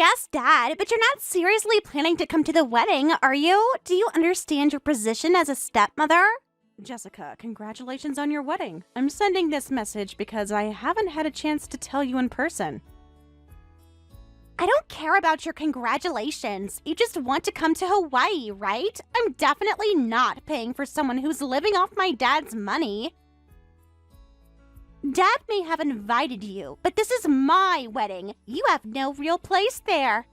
Yes, Dad, but you're not seriously planning to come to the wedding, are you? Do you understand your position as a stepmother? Jessica, congratulations on your wedding. I'm sending this message because I haven't had a chance to tell you in person. I don't care about your congratulations. You just want to come to Hawaii, right? I'm definitely not paying for someone who's living off my dad's money. Dad may have invited you, but this is my wedding. You have no real place there.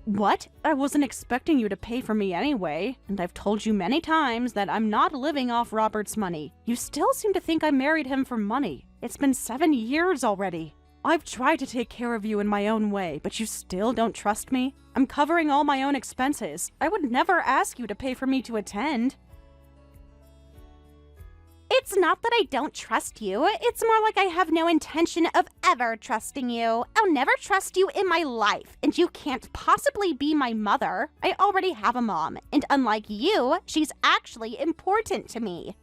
What? I wasn't expecting you to pay for me anyway, and I've told you many times that I'm not living off Robert's money. You still seem to think I married him for money. It's been 7 years already. I've tried to take care of you in my own way, but you still don't trust me? I'm covering all my own expenses. I would never ask you to pay for me to attend. It's not that I don't trust you. It's more like I have no intention of ever trusting you. I'll never trust you in my life, and you can't possibly be my mother. I already have a mom, and unlike you, she's actually important to me.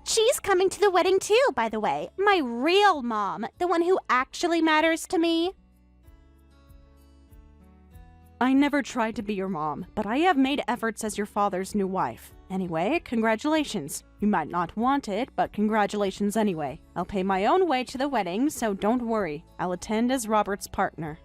She's coming to the wedding too, by the way. My real mom, the one who actually matters to me. I never tried to be your mom, but I have made efforts as your father's new wife. Anyway, congratulations. You might not want it, but congratulations anyway. I'll pay my own way to the wedding, so don't worry. I'll attend as Robert's partner.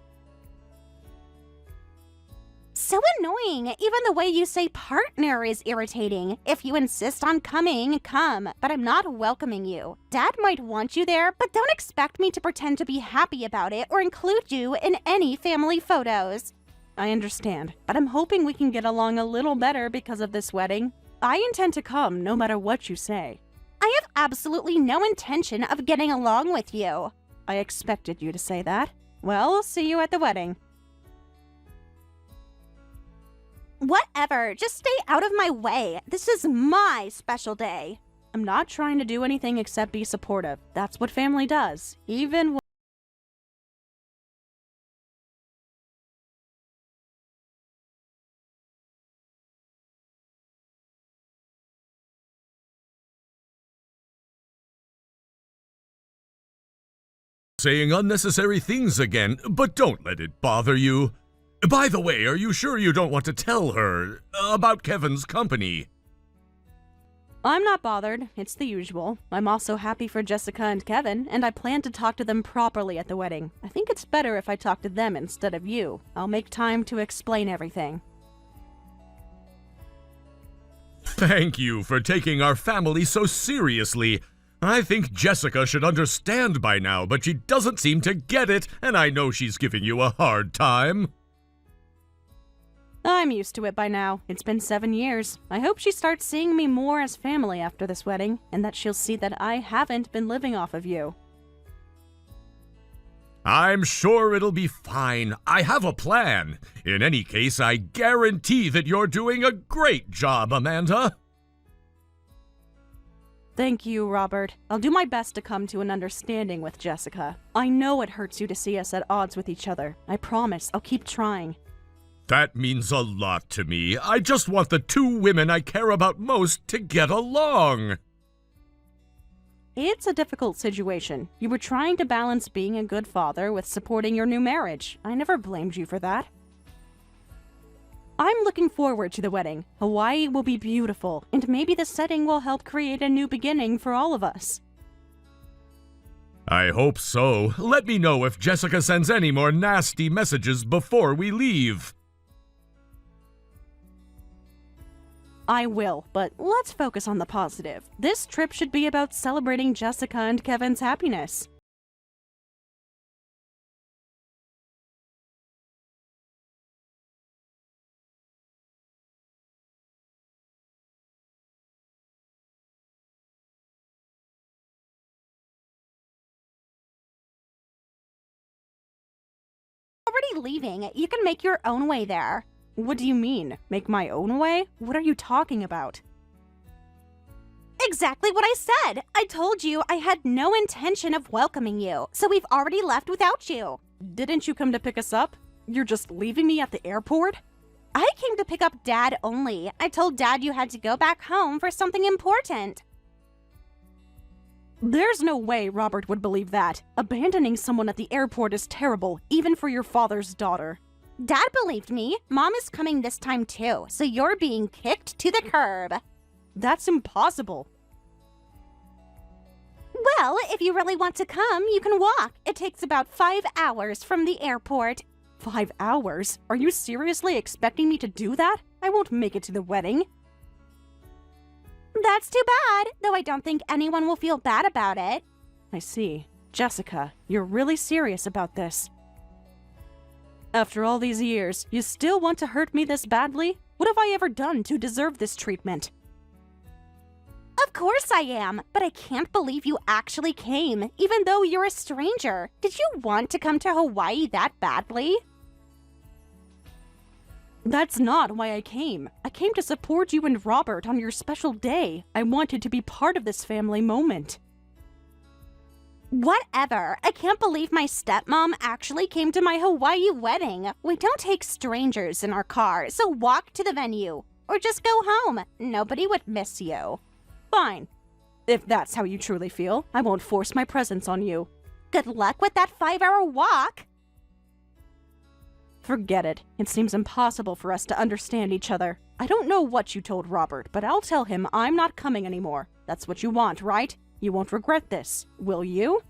So annoying. Even the way you say partner is irritating. If you insist on coming, come, but I'm not welcoming you. Dad might want you there, but don't expect me to pretend to be happy about it or include you in any family photos. I understand, but I'm hoping we can get along a little better because of this wedding. I intend to come no matter what you say. I have absolutely no intention of getting along with you. I expected you to say that. Well, I'll see you at the wedding. Whatever, just stay out of my way. This is my special day. I'm not trying to do anything except be supportive. That's what family does, even when saying unnecessary things again, but don't let it bother you. By the way, are you sure you don't want to tell her about Kevin's company? I'm not bothered. It's the usual. I'm also happy for Jessica and Kevin, and I plan to talk to them properly at the wedding. I think it's better if I talk to them instead of you. I'll make time to explain everything. Thank you for taking our family so seriously. I think Jessica should understand by now, but she doesn't seem to get it, and I know she's giving you a hard time. I'm used to it by now. It's been 7 years. I hope she starts seeing me more as family after this wedding, and that she'll see that I haven't been living off of you. I'm sure it'll be fine. I have a plan. In any case, I guarantee that you're doing a great job, Amanda. Thank you, Robert. I'll do my best to come to an understanding with Jessica. I know it hurts you to see us at odds with each other. I promise I'll keep trying. That means a lot to me. I just want the two women I care about most to get along. It's a difficult situation. You were trying to balance being a good father with supporting your new marriage. I never blamed you for that. I'm looking forward to the wedding. Hawaii will be beautiful, and maybe the setting will help create a new beginning for all of us. I hope so. Let me know if Jessica sends any more nasty messages before we leave. I will, but let's focus on the positive. This trip should be about celebrating Jessica and Kevin's happiness. Already leaving. You can make your own way there. What do you mean? Make my own way? What are you talking about? Exactly what I said! I told you I had no intention of welcoming you, so we've already left without you. Didn't you come to pick us up? You're just leaving me at the airport? I came to pick up Dad only. I told Dad you had to go back home for something important. There's no way Robert would believe that. Abandoning someone at the airport is terrible, even for your father's daughter. Dad believed me. Mom is coming this time too, so you're being kicked to the curb. That's impossible. Well, if you really want to come, you can walk. It takes about 5 hours from the airport. 5 hours? Are you seriously expecting me to do that? I won't make it to the wedding. That's too bad, though I don't think anyone will feel bad about it. I see. Jessica, you're really serious about this. After all these years, you still want to hurt me this badly? What have I ever done to deserve this treatment? Of course I am, but I can't believe you actually came, even though you're a stranger. Did you want to come to Hawaii that badly? That's not why I came. I came to support you and Robert on your special day. I wanted to be part of this family moment. Whatever. I can't believe my stepmom actually came to my Hawaii wedding. We don't take strangers in our car, so walk to the venue. Or just go home. Nobody would miss you. Fine. If that's how you truly feel, I won't force my presence on you. Good luck with that 5-hour walk. Forget it. It seems impossible for us to understand each other. I don't know what you told Robert, but I'll tell him I'm not coming anymore. That's what you want, right? You won't regret this, will you?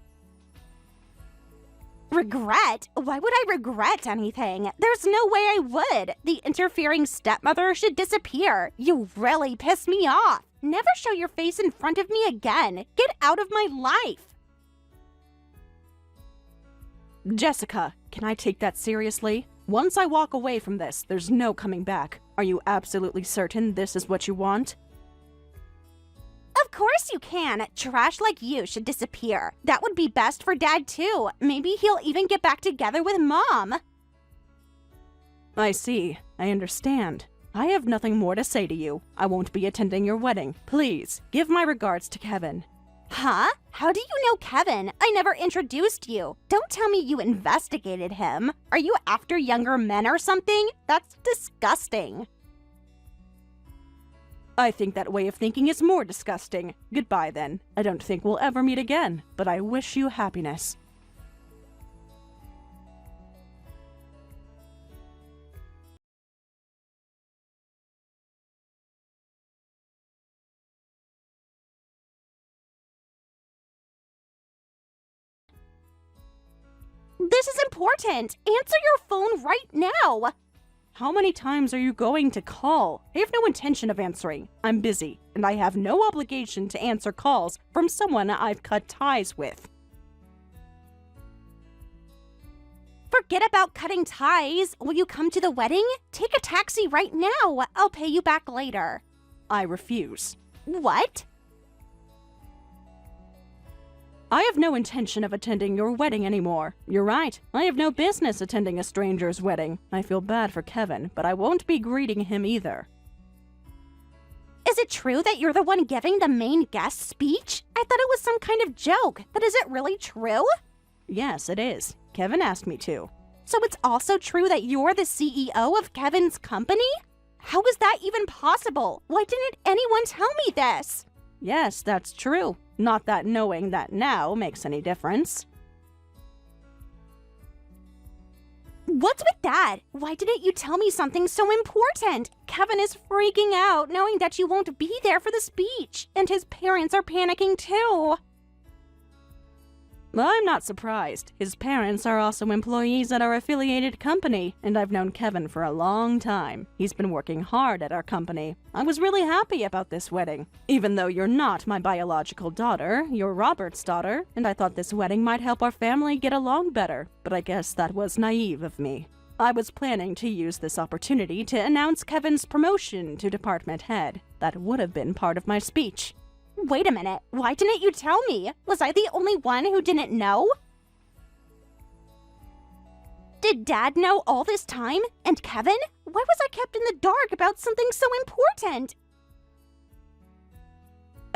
Regret? Why would I regret anything? There's no way I would. The interfering stepmother should disappear. You really piss me off. Never show your face in front of me again. Get out of my life. Jessica, can I take that seriously? Once I walk away from this, there's no coming back. Are you absolutely certain this is what you want? Of course you can. Trash like you should disappear. That would be best for Dad too. Maybe he'll even get back together with Mom. I see. I understand. I have nothing more to say to you. I won't be attending your wedding. Please, give my regards to Kevin. Huh? How do you know Kevin? I never introduced you. Don't tell me you investigated him. Are you after younger men or something? That's disgusting. I think that way of thinking is more disgusting. Goodbye then. I don't think we'll ever meet again, but I wish you happiness. This is important. Answer your phone right now. How many times are you going to call? I have no intention of answering. I'm busy, and I have no obligation to answer calls from someone I've cut ties with. Forget about cutting ties. Will you come to the wedding? Take a taxi right now. I'll pay you back later. I refuse. What? I have no intention of attending your wedding anymore. You're right. I have no business attending a stranger's wedding. I feel bad for Kevin, but I won't be greeting him either. Is it true that you're the one giving the main guest speech? I thought it was some kind of joke, but is it really true? Yes, it is. Kevin asked me to. So it's also true that you're the CEO of Kevin's company? How is that even possible? Why didn't anyone tell me this? Yes, that's true. Not that knowing that now makes any difference. What's with that? Why didn't you tell me something so important? Kevin is freaking out knowing that you won't be there for the speech, and his parents are panicking too. I'm not surprised. His parents are also employees at our affiliated company, and I've known Kevin for a long time. He's been working hard at our company. I was really happy about this wedding. Even though you're not my biological daughter, you're Robert's daughter, and I thought this wedding might help our family get along better, but I guess that was naive of me. I was planning to use this opportunity to announce Kevin's promotion to department head. That would have been part of my speech. Wait a minute, why didn't you tell me? Was I the only one who didn't know? Did Dad know all this time? And Kevin? Why was I kept in the dark about something so important?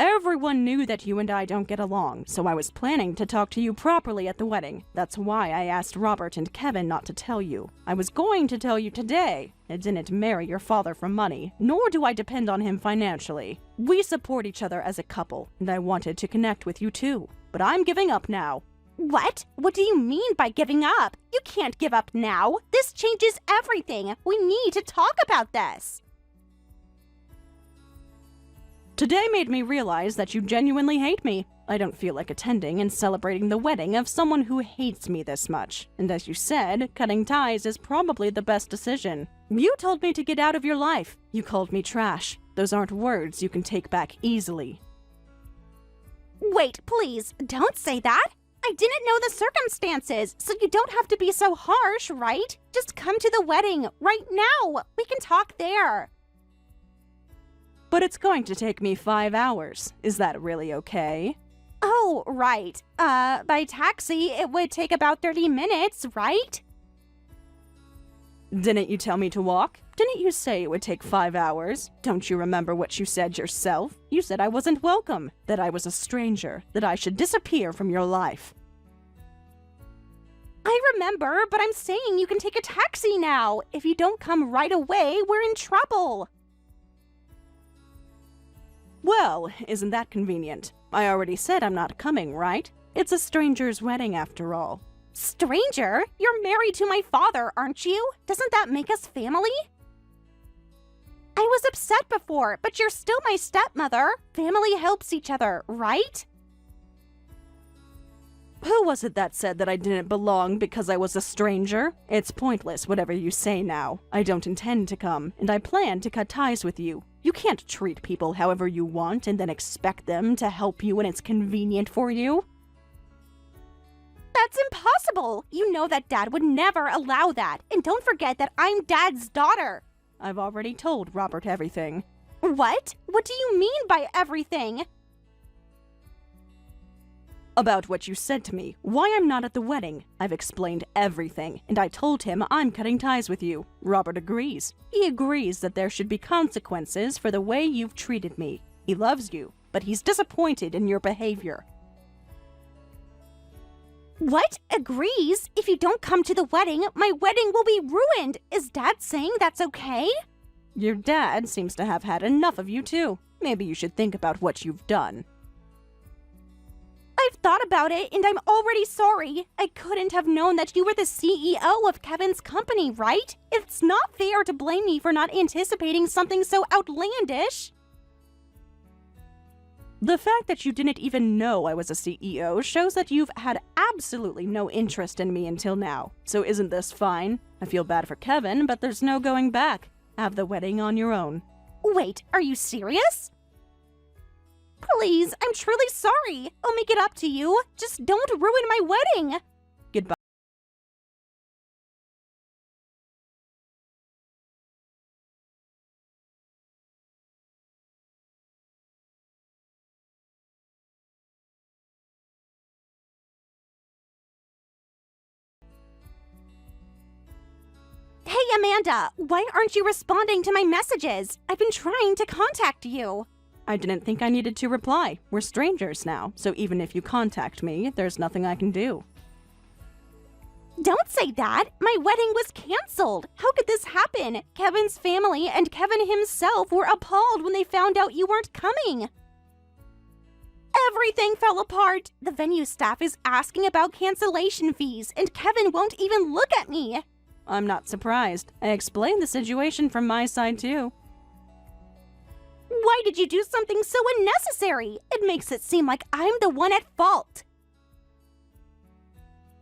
Everyone knew that you and I don't get along, so I was planning to talk to you properly at the wedding. That's why I asked Robert and Kevin not to tell you. I was going to tell you today. I didn't marry your father for money, nor do I depend on him financially. We support each other as a couple, and I wanted to connect with you too. But I'm giving up now. What? What do you mean by giving up? You can't give up now. This changes everything. We need to talk about this. Today made me realize that you genuinely hate me. I don't feel like attending and celebrating the wedding of someone who hates me this much. And as you said, cutting ties is probably the best decision. You told me to get out of your life. You called me trash. Those aren't words you can take back easily. Wait, please, don't say that. I didn't know the circumstances, so you don't have to be so harsh, right? Just come to the wedding right now. We can talk there. But it's going to take me 5 hours. Is that really okay? Oh, right. By taxi, it would take about 30 minutes, right? Didn't you tell me to walk? Didn't you say it would take 5 hours? Don't you remember what you said yourself? You said I wasn't welcome, that I was a stranger, that I should disappear from your life. I remember, but I'm saying you can take a taxi now. If you don't come right away, we're in trouble. Well, isn't that convenient? I already said I'm not coming, right? It's a stranger's wedding after all. Stranger? You're married to my father, aren't you? Doesn't that make us family? I was upset before, but you're still my stepmother. Family helps each other, right? Who was it that said that I didn't belong because I was a stranger? It's pointless, whatever you say now. I don't intend to come, and I plan to cut ties with you. You can't treat people however you want and then expect them to help you when it's convenient for you. That's impossible! You know that Dad would never allow that, and don't forget that I'm Dad's daughter. I've already told Robert everything. What? What do you mean by everything? About what you said to me, why I'm not at the wedding. I've explained everything, and I told him I'm cutting ties with you. Robert agrees. He agrees that there should be consequences for the way you've treated me. He loves you, but he's disappointed in your behavior. What? Agrees? If you don't come to the wedding, my wedding will be ruined. Is Dad saying that's okay? Your dad seems to have had enough of you too. Maybe you should think about what you've done. I've thought about it, and I'm already sorry. I couldn't have known that you were the CEO of Kevin's company, right? It's not fair to blame me for not anticipating something so outlandish. The fact that you didn't even know I was a CEO shows that you've had absolutely no interest in me until now. So isn't this fine? I feel bad for Kevin, but there's no going back. Have the wedding on your own. Wait, are you serious? Please, I'm truly sorry. I'll make it up to you. Just don't ruin my wedding. Goodbye. Hey, Amanda, why aren't you responding to my messages? I've been trying to contact you. I didn't think I needed to reply. We're strangers now, so even if you contact me, there's nothing I can do. Don't say that! My wedding was canceled! How could this happen? Kevin's family and Kevin himself were appalled when they found out you weren't coming. Everything fell apart. The venue staff is asking about cancellation fees, and Kevin won't even look at me. I'm not surprised. I explained the situation from my side too. Why did you do something so unnecessary? It makes it seem like I'm the one at fault.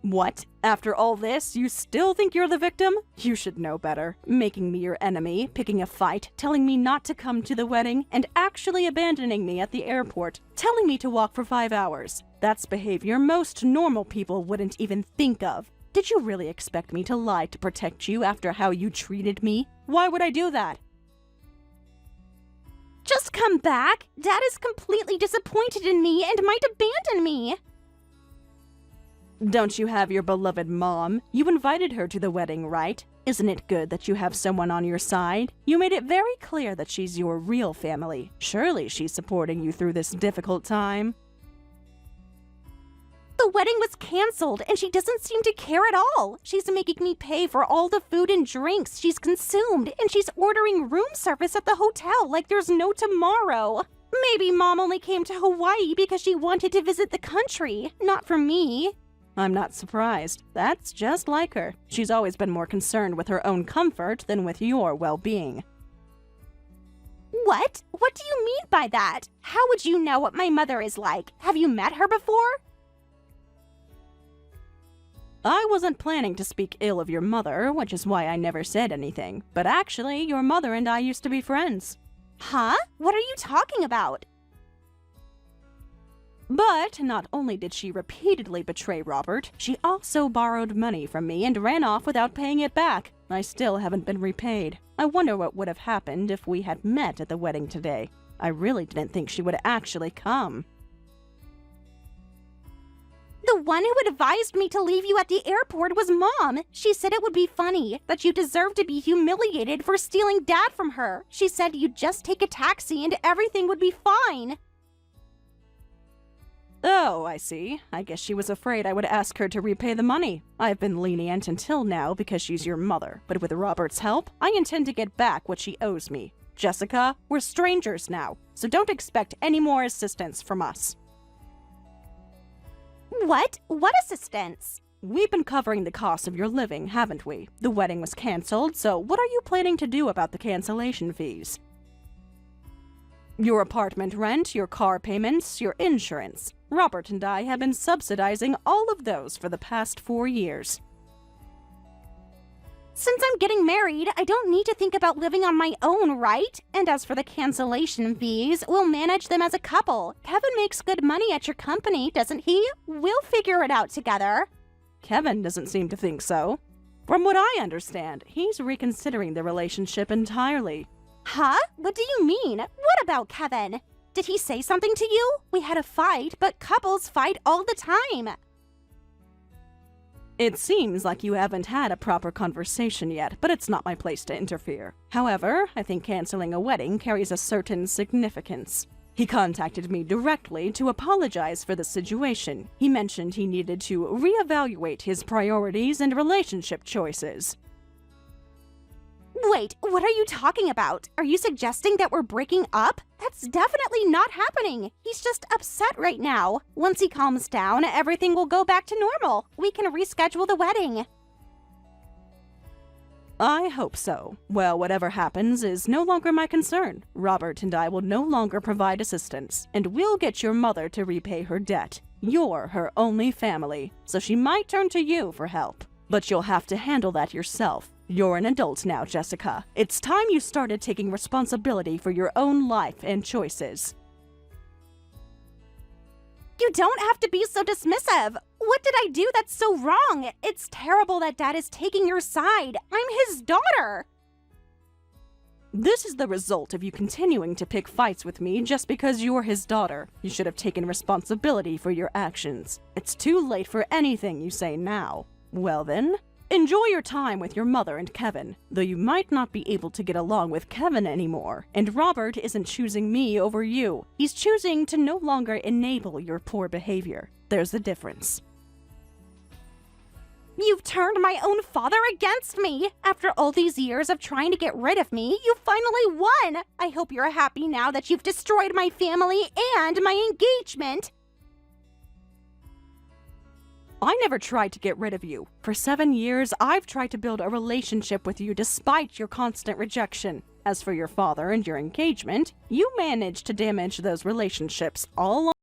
What? After all this, you still think you're the victim? You should know better. Making me your enemy, picking a fight, telling me not to come to the wedding, and actually abandoning me at the airport, telling me to walk for 5 hours. That's behavior most normal people wouldn't even think of. Did you really expect me to lie to protect you after how you treated me? Why would I do that? Just come back. Dad is completely disappointed in me and might abandon me. Don't you have your beloved mom? You invited her to the wedding, right? Isn't it good that you have someone on your side? You made it very clear that she's your real family. Surely she's supporting you through this difficult time. The wedding was canceled, and she doesn't seem to care at all. She's making me pay for all the food and drinks she's consumed, and she's ordering room service at the hotel like there's no tomorrow. Maybe Mom only came to Hawaii because she wanted to visit the country, not for me. I'm not surprised. That's just like her. She's always been more concerned with her own comfort than with your well-being. What? What do you mean by that? How would you know what my mother is like? Have you met her before? I wasn't planning to speak ill of your mother, which is why I never said anything. But actually, your mother and I used to be friends. Huh? What are you talking about? But not only did she repeatedly betray Robert, she also borrowed money from me and ran off without paying it back. I still haven't been repaid. I wonder what would have happened if we had met at the wedding today. I really didn't think she would actually come. The one who advised me to leave you at the airport was Mom. She said it would be funny, that you deserve to be humiliated for stealing Dad from her. She said you'd just take a taxi and everything would be fine. Oh, I see. I guess she was afraid I would ask her to repay the money. I've been lenient until now because she's your mother, but with Robert's help, I intend to get back what she owes me. Jessica, we're strangers now, so don't expect any more assistance from us. What? What assistance? We've been covering the cost of your living, haven't we? The wedding was canceled, so what are you planning to do about the cancellation fees? Your apartment rent, your car payments, your insurance. Robert and I have been subsidizing all of those for the past 4 years. Since I'm getting married, I don't need to think about living on my own, right? And as for the cancellation fees, we'll manage them as a couple. Kevin makes good money at your company, doesn't he? We'll figure it out together. Kevin doesn't seem to think so. From what I understand, he's reconsidering the relationship entirely. Huh? What do you mean? What about Kevin? Did he say something to you? We had a fight, but couples fight all the time. It seems like you haven't had a proper conversation yet, but it's not my place to interfere. However, I think canceling a wedding carries a certain significance. He contacted me directly to apologize for the situation. He mentioned he needed to reevaluate his priorities and relationship choices. Wait, what are you talking about? Are you suggesting that we're breaking up? That's definitely not happening. He's just upset right now. Once he calms down, everything will go back to normal. We can reschedule the wedding. I hope so. Well, whatever happens is no longer my concern. Robert and I will no longer provide assistance, and we'll get your mother to repay her debt. You're her only family, so she might turn to you for help. But you'll have to handle that yourself. You're an adult now, Jessica. It's time you started taking responsibility for your own life and choices. You don't have to be so dismissive. What did I do that's so wrong? It's terrible that Dad is taking your side. I'm his daughter. This is the result of you continuing to pick fights with me just because you're his daughter. You should have taken responsibility for your actions. It's too late for anything you say now. Well then, enjoy your time with your mother and Kevin, though you might not be able to get along with Kevin anymore. And Robert isn't choosing me over you. He's choosing to no longer enable your poor behavior. There's the difference. You've turned my own father against me. After all these years of trying to get rid of me, you finally won. I hope you're happy now that you've destroyed my family and my engagement. I never tried to get rid of you. For 7 years, I've tried to build a relationship with you despite your constant rejection. As for your father and your engagement, you managed to damage those relationships all along.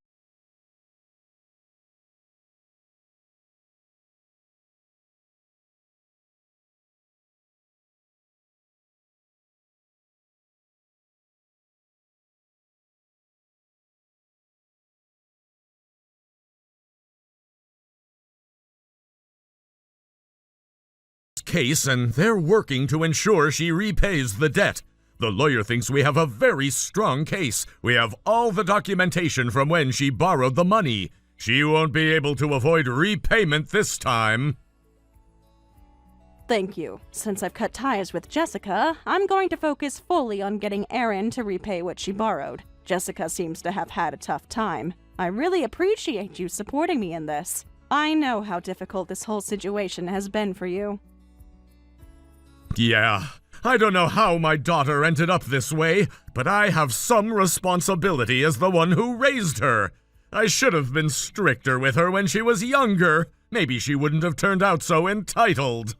Case, and they're working to ensure she repays the debt. The lawyer thinks we have a very strong case. We have all the documentation from when she borrowed the money. She won't be able to avoid repayment this time. Thank you. Since I've cut ties with Jessica, I'm going to focus fully on getting Erin to repay what she borrowed. Jessica seems to have had a tough time. I really appreciate you supporting me in this. I know how difficult this whole situation has been for you. Yeah, I don't know how my daughter ended up this way, but I have some responsibility as the one who raised her. I should have been stricter with her when she was younger. Maybe she wouldn't have turned out so entitled.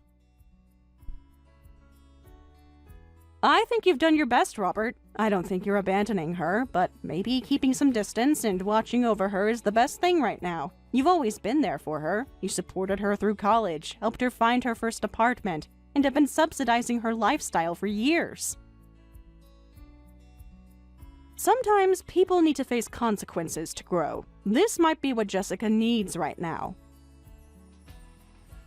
I think you've done your best, Robert. I don't think you're abandoning her, but maybe keeping some distance and watching over her is the best thing right now. You've always been there for her. You supported her through college, helped her find her first apartment, and have been subsidizing her lifestyle for years. Sometimes people need to face consequences to grow. This might be what Jessica needs right now.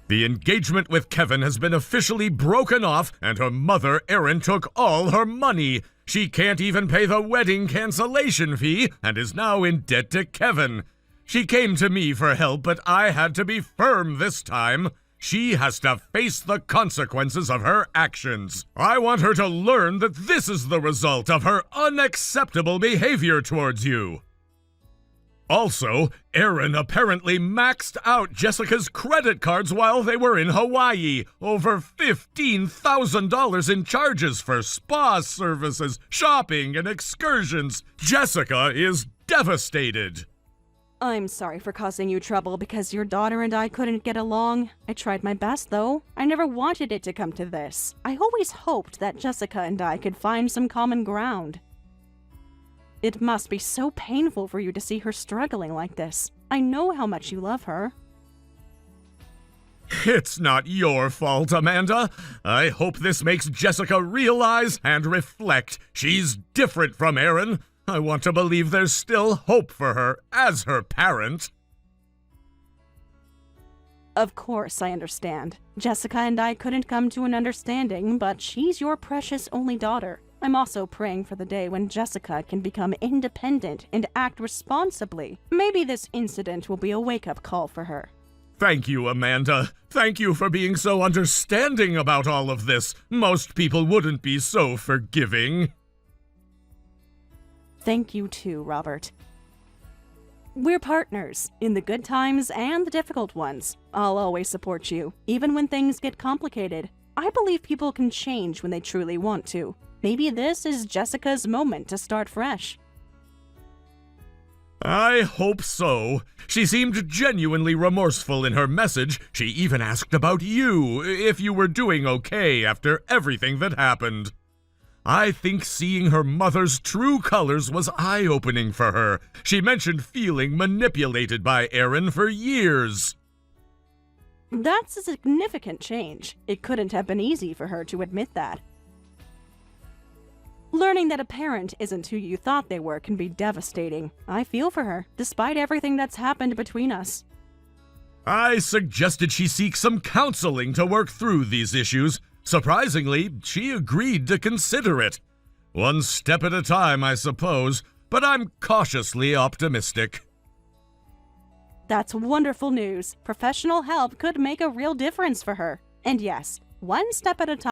The engagement with Kevin has been officially broken off, and her mother, Erin, took all her money. She can't even pay the wedding cancellation fee and is now in debt to Kevin. She came to me for help, but I had to be firm this time. She has to face the consequences of her actions. I want her to learn that this is the result of her unacceptable behavior towards you. Also, Erin apparently maxed out Jessica's credit cards while they were in Hawaii. Over $15,000 in charges for spa services, shopping, and excursions. Jessica is devastated. I'm sorry for causing you trouble because your daughter and I couldn't get along. I tried my best, though. I never wanted it to come to this. I always hoped that Jessica and I could find some common ground. It must be so painful for you to see her struggling like this. I know how much you love her. It's not your fault, Amanda. I hope this makes Jessica realize and reflect she's different from Erin. I want to believe there's still hope for her as her parent. Of course, I understand. Jessica and I couldn't come to an understanding, but she's your precious only daughter. I'm also praying for the day when Jessica can become independent and act responsibly. Maybe this incident will be a wake-up call for her. Thank you, Amanda. Thank you for being so understanding about all of this. Most people wouldn't be so forgiving. Thank you too, Robert. We're partners, in the good times and the difficult ones. I'll always support you, even when things get complicated. I believe people can change when they truly want to. Maybe this is Jessica's moment to start fresh. I hope so. She seemed genuinely remorseful in her message. She even asked about you, if you were doing okay after everything that happened. I think seeing her mother's true colors was eye-opening for her. She mentioned feeling manipulated by Erin for years. That's a significant change. It couldn't have been easy for her to admit that. Learning that a parent isn't who you thought they were can be devastating. I feel for her, despite everything that's happened between us. I suggested she seek some counseling to work through these issues. Surprisingly, she agreed to consider it. One step at a time, I suppose, but I'm cautiously optimistic. That's wonderful news. Professional help could make a real difference for her. And yes, one step at a time.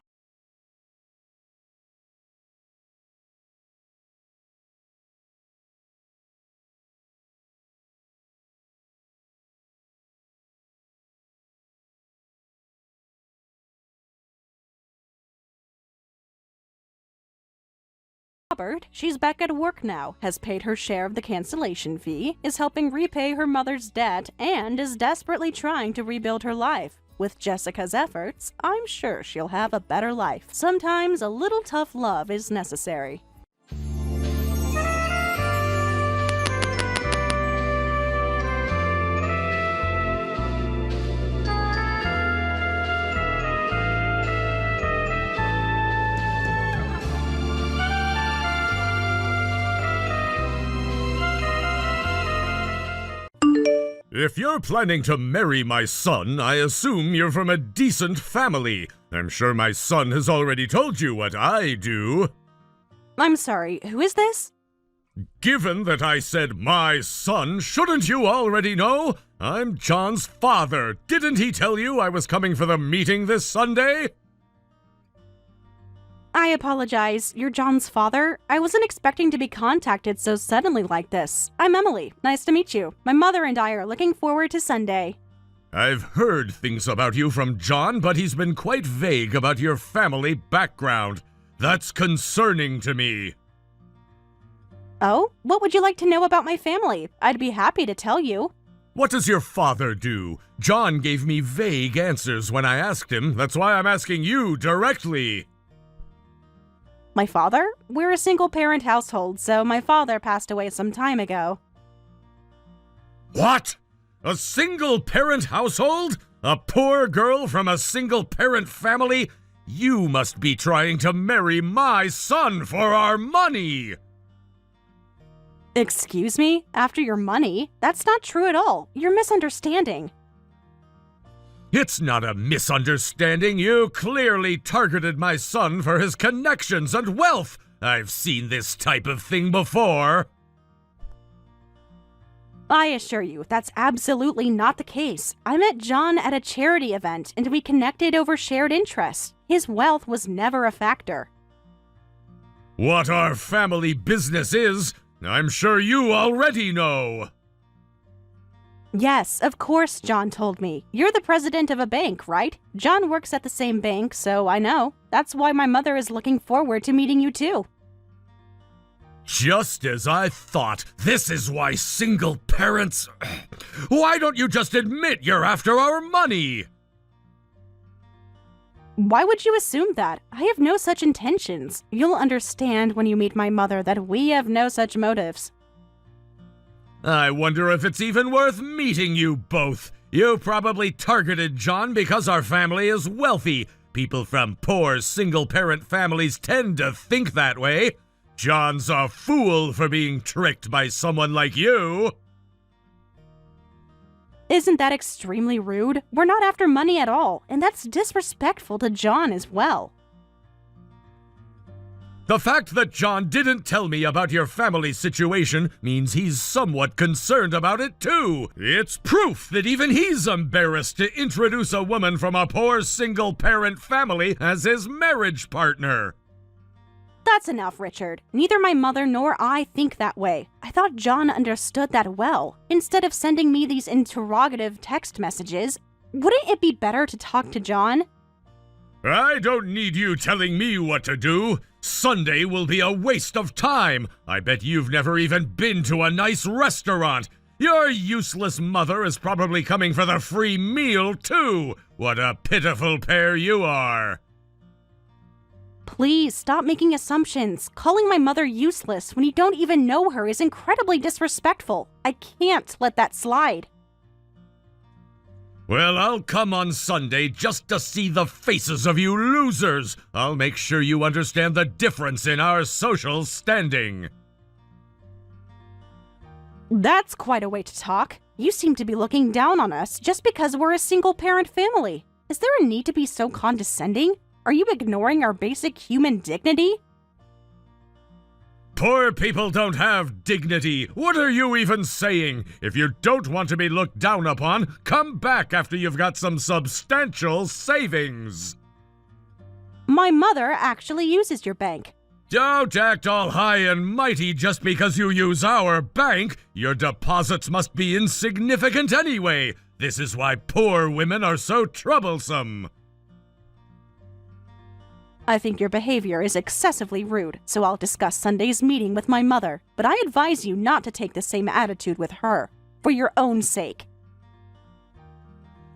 Robert, she's back at work now, has paid her share of the cancellation fee, is helping repay her mother's debt, and is desperately trying to rebuild her life. With Jessica's efforts, I'm sure she'll have a better life. Sometimes a little tough love is necessary. If you're planning to marry my son, I assume you're from a decent family. I'm sure my son has already told you what I do. I'm sorry, who is this? Given that I said my son, shouldn't you already know? I'm John's father. Didn't he tell you I was coming for the meeting this Sunday? I apologize. You're John's father? I wasn't expecting to be contacted so suddenly like this. I'm Emily. Nice to meet you. My mother and I are looking forward to Sunday. I've heard things about you from John, but he's been quite vague about your family background. That's concerning to me. Oh? What would you like to know about my family? I'd be happy to tell you. What does your father do? John gave me vague answers when I asked him. That's why I'm asking you directly. My father? We're a single-parent household, so my father passed away some time ago. What? A single-parent household? A poor girl from a single-parent family? You must be trying to marry my son for our money! Excuse me? After your money? That's not true at all. You're misunderstanding. It's not a misunderstanding. You clearly targeted my son for his connections and wealth. I've seen this type of thing before. I assure you, that's absolutely not the case. I met John at a charity event, and we connected over shared interests. His wealth was never a factor. What our family business is, I'm sure you already know. Yes, of course, John told me. You're the president of a bank, right? John works at the same bank, so I know. That's why my mother is looking forward to meeting you too. Just as I thought. This is why single parents... Why don't you just admit you're after our money? Why would you assume that? I have no such intentions. You'll understand when you meet my mother that we have no such motives. I wonder if it's even worth meeting you both. You probably targeted John because our family is wealthy. People from poor single-parent families tend to think that way. John's a fool for being tricked by someone like you. Isn't that extremely rude? We're not after money at all, and that's disrespectful to John as well. The fact that John didn't tell me about your family situation means he's somewhat concerned about it too. It's proof that even he's embarrassed to introduce a woman from a poor single-parent family as his marriage partner. That's enough, Richard. Neither my mother nor I think that way. I thought John understood that well. Instead of sending me these interrogative text messages, wouldn't it be better to talk to John? I don't need you telling me what to do. Sunday will be a waste of time. I bet you've never even been to a nice restaurant. Your useless mother is probably coming for the free meal, too. What a pitiful pair you are. Please stop making assumptions. Calling my mother useless when you don't even know her is incredibly disrespectful. I can't let that slide. Well, I'll come on Sunday just to see the faces of you losers. I'll make sure you understand the difference in our social standing. That's quite a way to talk. You seem to be looking down on us just because we're a single-parent family. Is there a need to be so condescending? Are you ignoring our basic human dignity? Poor people don't have dignity. What are you even saying? If you don't want to be looked down upon, come back after you've got some substantial savings. My mother actually uses your bank. Don't act all high and mighty just because you use our bank. Your deposits must be insignificant anyway. This is why poor women are so troublesome. I think your behavior is excessively rude, so I'll discuss Sunday's meeting with my mother, but I advise you not to take the same attitude with her, for your own sake.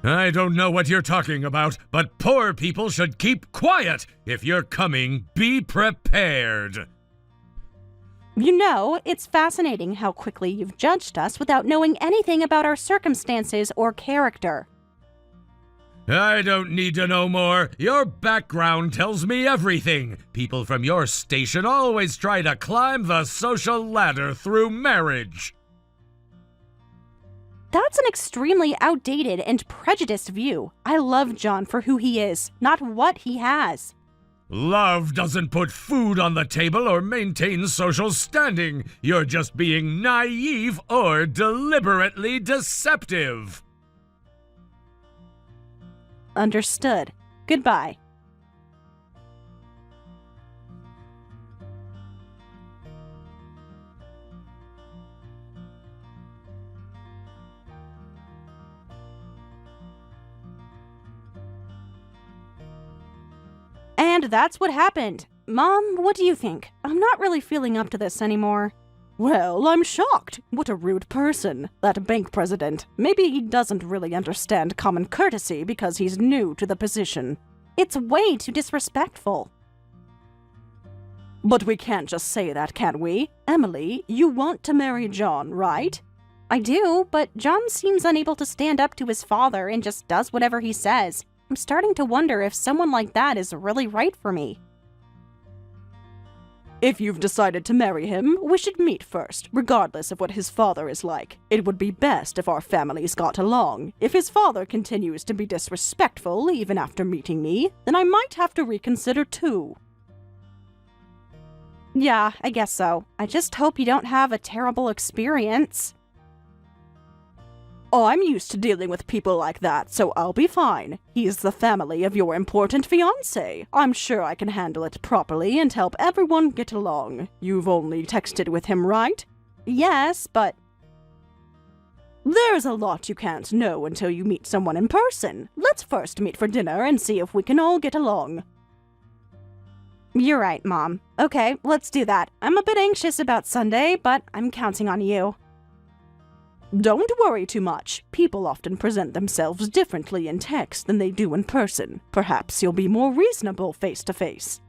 I don't know what you're talking about, but poor people should keep quiet. If you're coming, be prepared. You know, it's fascinating how quickly you've judged us without knowing anything about our circumstances or character. I don't need to know more. Your background tells me everything. People from your station always try to climb the social ladder through marriage. That's an extremely outdated and prejudiced view. I love John for who he is, not what he has. Love doesn't put food on the table or maintain social standing. You're just being naive or deliberately deceptive. Understood. Goodbye. And that's what happened. Mom, what do you think? I'm not really feeling up to this anymore. Well, I'm shocked. What a rude person. That bank president. Maybe he doesn't really understand common courtesy because he's new to the position. It's way too disrespectful. But we can't just say that, can we? Emily, you want to marry John, right? I do, but John seems unable to stand up to his father and just does whatever he says. I'm starting to wonder if someone like that is really right for me. If you've decided to marry him, we should meet first, regardless of what his father is like. It would be best if our families got along. If his father continues to be disrespectful even after meeting me, then I might have to reconsider too. Yeah, I guess so. I just hope you don't have a terrible experience. Oh, I'm used to dealing with people like that, so I'll be fine. He's the family of your important fiancé. I'm sure I can handle it properly and help everyone get along. You've only texted with him, right? Yes, but... There's a lot you can't know until you meet someone in person. Let's first meet for dinner and see if we can all get along. You're right, Mom. Okay, let's do that. I'm a bit anxious about Sunday, but I'm counting on you. Don't worry too much. People often present themselves differently in text than they do in person. Perhaps you'll be more reasonable face-to-face.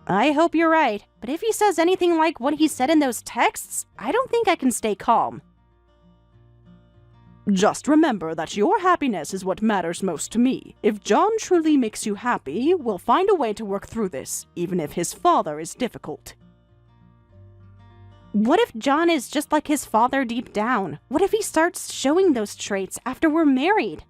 I hope you're right, but if he says anything like what he said in those texts, I don't think I can stay calm. Just remember that your happiness is what matters most to me. If John truly makes you happy, we'll find a way to work through this, even if his father is difficult. What if John is just like his father deep down? What if he starts showing those traits after we're married?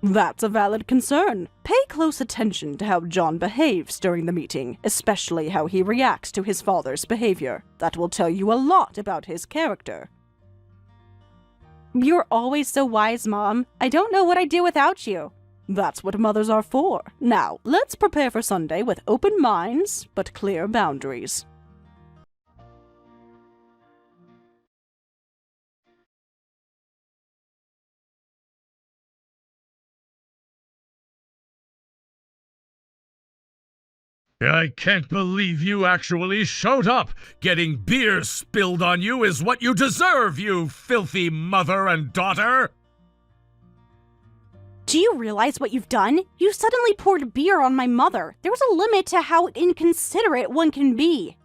That's a valid concern. Pay close attention to how John behaves during the meeting, especially how he reacts to his father's behavior. That will tell you a lot about his character. You're always so wise, Mom. I don't know what I'd do without you. That's what mothers are for. Now, let's prepare for Sunday with open minds, but clear boundaries. I can't believe you actually showed up. Getting beer spilled on you is what you deserve, you filthy mother and daughter. Do you realize what you've done? You suddenly poured beer on my mother. There's a limit to how inconsiderate one can be.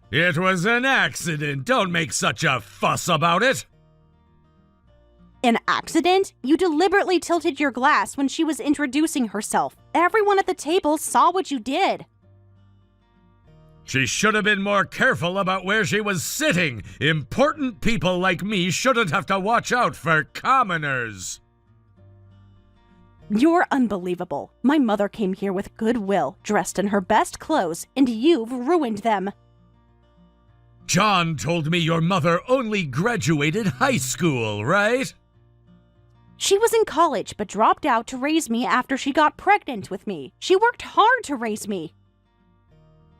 It was an accident. Don't make such a fuss about it. An accident? You deliberately tilted your glass when she was introducing herself. Everyone at the table saw what you did. She should have been more careful about where she was sitting. Important people like me shouldn't have to watch out for commoners. You're unbelievable. My mother came here with goodwill, dressed in her best clothes, and you've ruined them. John told me your mother only graduated high school, right? She was in college, but dropped out to raise me after she got pregnant with me. She worked hard to raise me.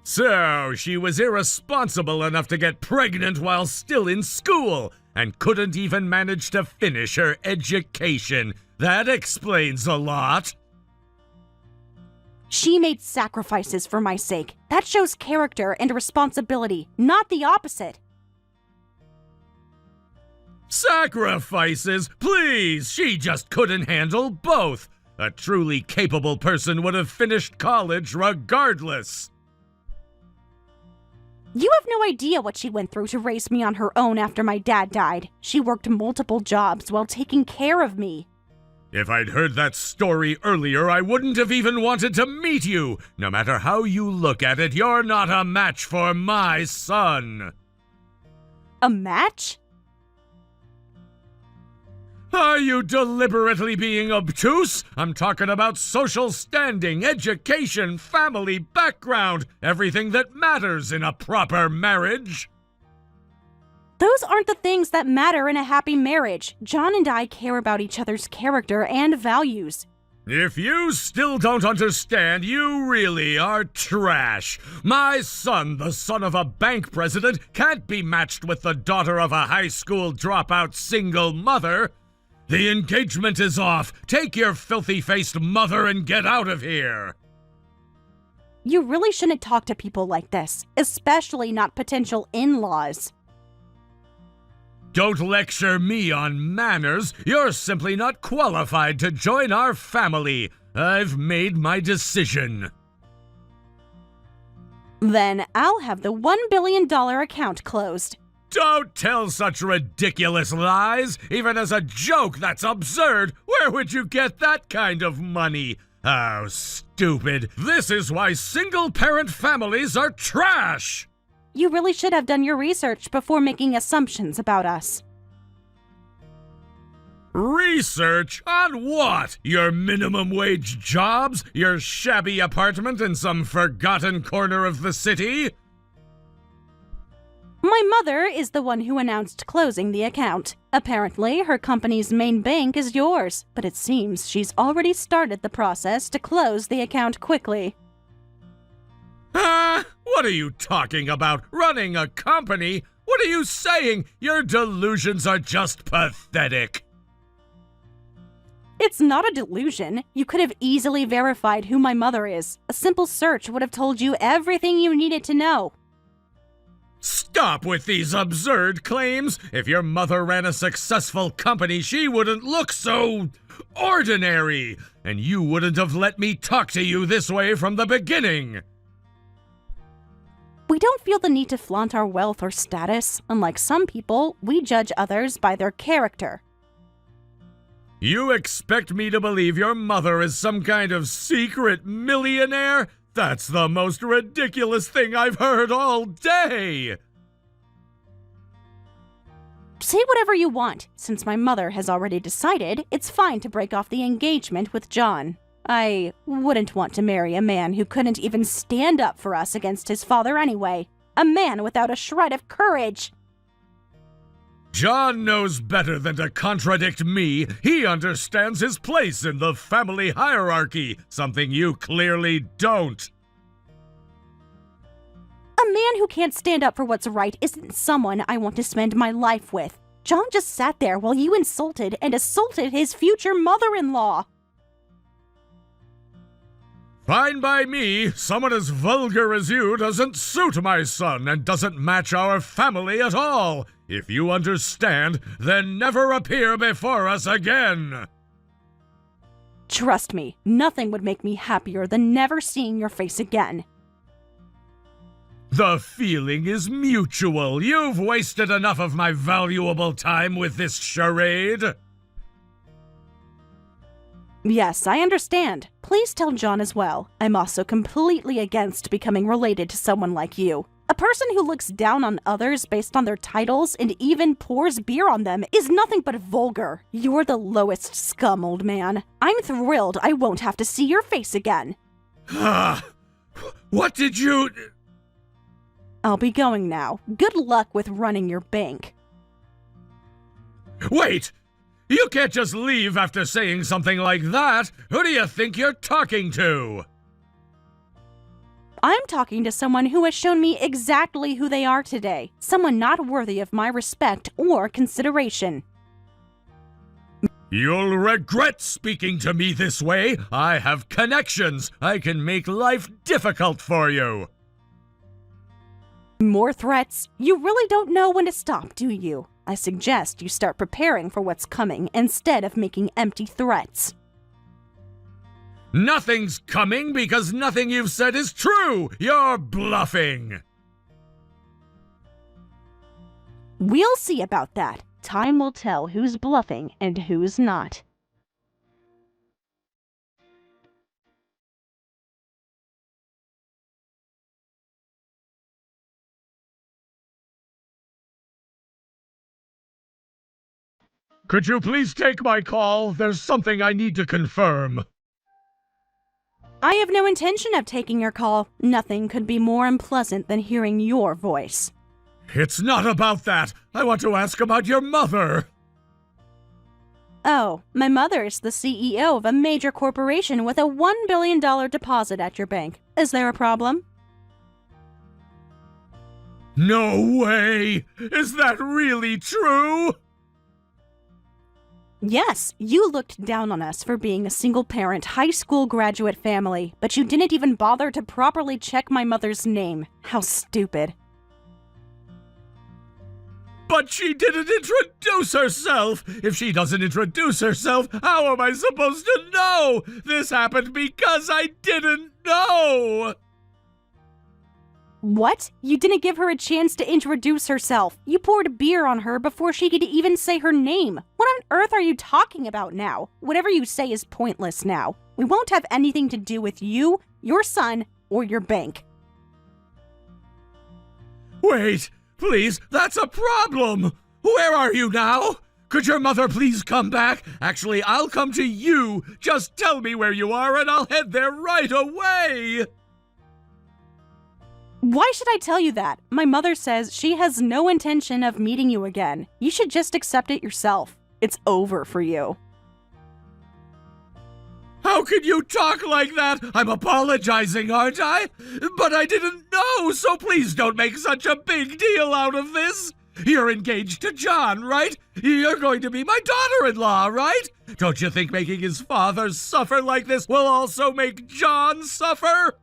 So, she was irresponsible enough to get pregnant while still in school, and couldn't even manage to finish her education. That explains a lot. She made sacrifices for my sake. That shows character and responsibility, not the opposite. Sacrifices? Please, she just couldn't handle both. A truly capable person would have finished college regardless. You have no idea what she went through to raise me on her own after my dad died. She worked multiple jobs while taking care of me. If I'd heard that story earlier, I wouldn't have even wanted to meet you. No matter how you look at it, you're not a match for my son. A match? Are you deliberately being obtuse? I'm talking about social standing, education, family background, everything that matters in a proper marriage. Those aren't the things that matter in a happy marriage. John and I care about each other's character and values. If you still don't understand, you really are trash. My son, the son of a bank president, can't be matched with the daughter of a high school dropout single mother. The engagement is off. Take your filthy-faced mother and get out of here. You really shouldn't talk to people like this, especially not potential in-laws. Don't lecture me on manners. You're simply not qualified to join our family. I've made my decision. Then I'll have the $1 billion account closed. Don't tell such ridiculous lies. Even as a joke, that's absurd. Where would you get that kind of money? Oh, stupid. This is why single-parent families are trash. You really should have done your research before making assumptions about us. Research? On what? Your minimum wage jobs? Your shabby apartment in some forgotten corner of the city? My mother is the one who announced closing the account. Apparently, her company's main bank is yours, but it seems she's already started the process to close the account quickly. What are you talking about? Running a company? What are you saying? Your delusions are just pathetic. It's not a delusion. You could have easily verified who my mother is. A simple search would have told you everything you needed to know. Stop with these absurd claims. If your mother ran a successful company, she wouldn't look so ordinary. And you wouldn't have let me talk to you this way from the beginning. We don't feel the need to flaunt our wealth or status. Unlike some people, we judge others by their character. You expect me to believe your mother is some kind of secret millionaire? That's the most ridiculous thing I've heard all day! Say whatever you want. Since my mother has already decided, it's fine to break off the engagement with John. I wouldn't want to marry a man who couldn't even stand up for us against his father anyway. A man without a shred of courage. John knows better than to contradict me. He understands his place in the family hierarchy, something you clearly don't. A man who can't stand up for what's right isn't someone I want to spend my life with. John just sat there while you insulted and assaulted his future mother-in-law. Fine by me. Someone as vulgar as you doesn't suit my son and doesn't match our family at all. If you understand, then never appear before us again. Trust me, nothing would make me happier than never seeing your face again. The feeling is mutual. You've wasted enough of my valuable time with this charade. Yes, I understand. Please tell John as well. I'm also completely against becoming related to someone like you. A person who looks down on others based on their titles and even pours beer on them is nothing but vulgar. You're the lowest scum, old man. I'm thrilled I won't have to see your face again. What did you... I'll be going now. Good luck with running your bank. Wait! You can't just leave after saying something like that! Who do you think you're talking to? I'm talking to someone who has shown me exactly who they are today. Someone not worthy of my respect or consideration. You'll regret speaking to me this way. I have connections. I can make life difficult for you. More threats? You really don't know when to stop, do you? I suggest you start preparing for what's coming instead of making empty threats. Nothing's coming because nothing you've said is true! You're bluffing! We'll see about that. Time will tell who's bluffing and who's not. Could you please take my call? There's something I need to confirm. I have no intention of taking your call. Nothing could be more unpleasant than hearing your voice. It's not about that. I want to ask about your mother. Oh, my mother is the CEO of a major corporation with a $1 billion deposit at your bank. Is there a problem? No way! Is that really true? Yes, you looked down on us for being a single-parent, high school graduate family, but you didn't even bother to properly check my mother's name. How stupid. But she didn't introduce herself! If she doesn't introduce herself, how am I supposed to know? This happened because I didn't know! What? You didn't give her a chance to introduce herself. You poured beer on her before she could even say her name. What on earth are you talking about now? Whatever you say is pointless now. We won't have anything to do with you, your son, or your bank. Wait, please, that's a problem! Where are you now? Could your mother please come back? Actually, I'll come to you. Just tell me where you are and I'll head there right away! Why should I tell you that? My mother says she has no intention of meeting you again. You should just accept it yourself. It's over for you. How can you talk like that? I'm apologizing, aren't I? But I didn't know, so please don't make such a big deal out of this. You're engaged to John, right? You're going to be my daughter-in-law, right? Don't you think making his father suffer like this will also make John suffer?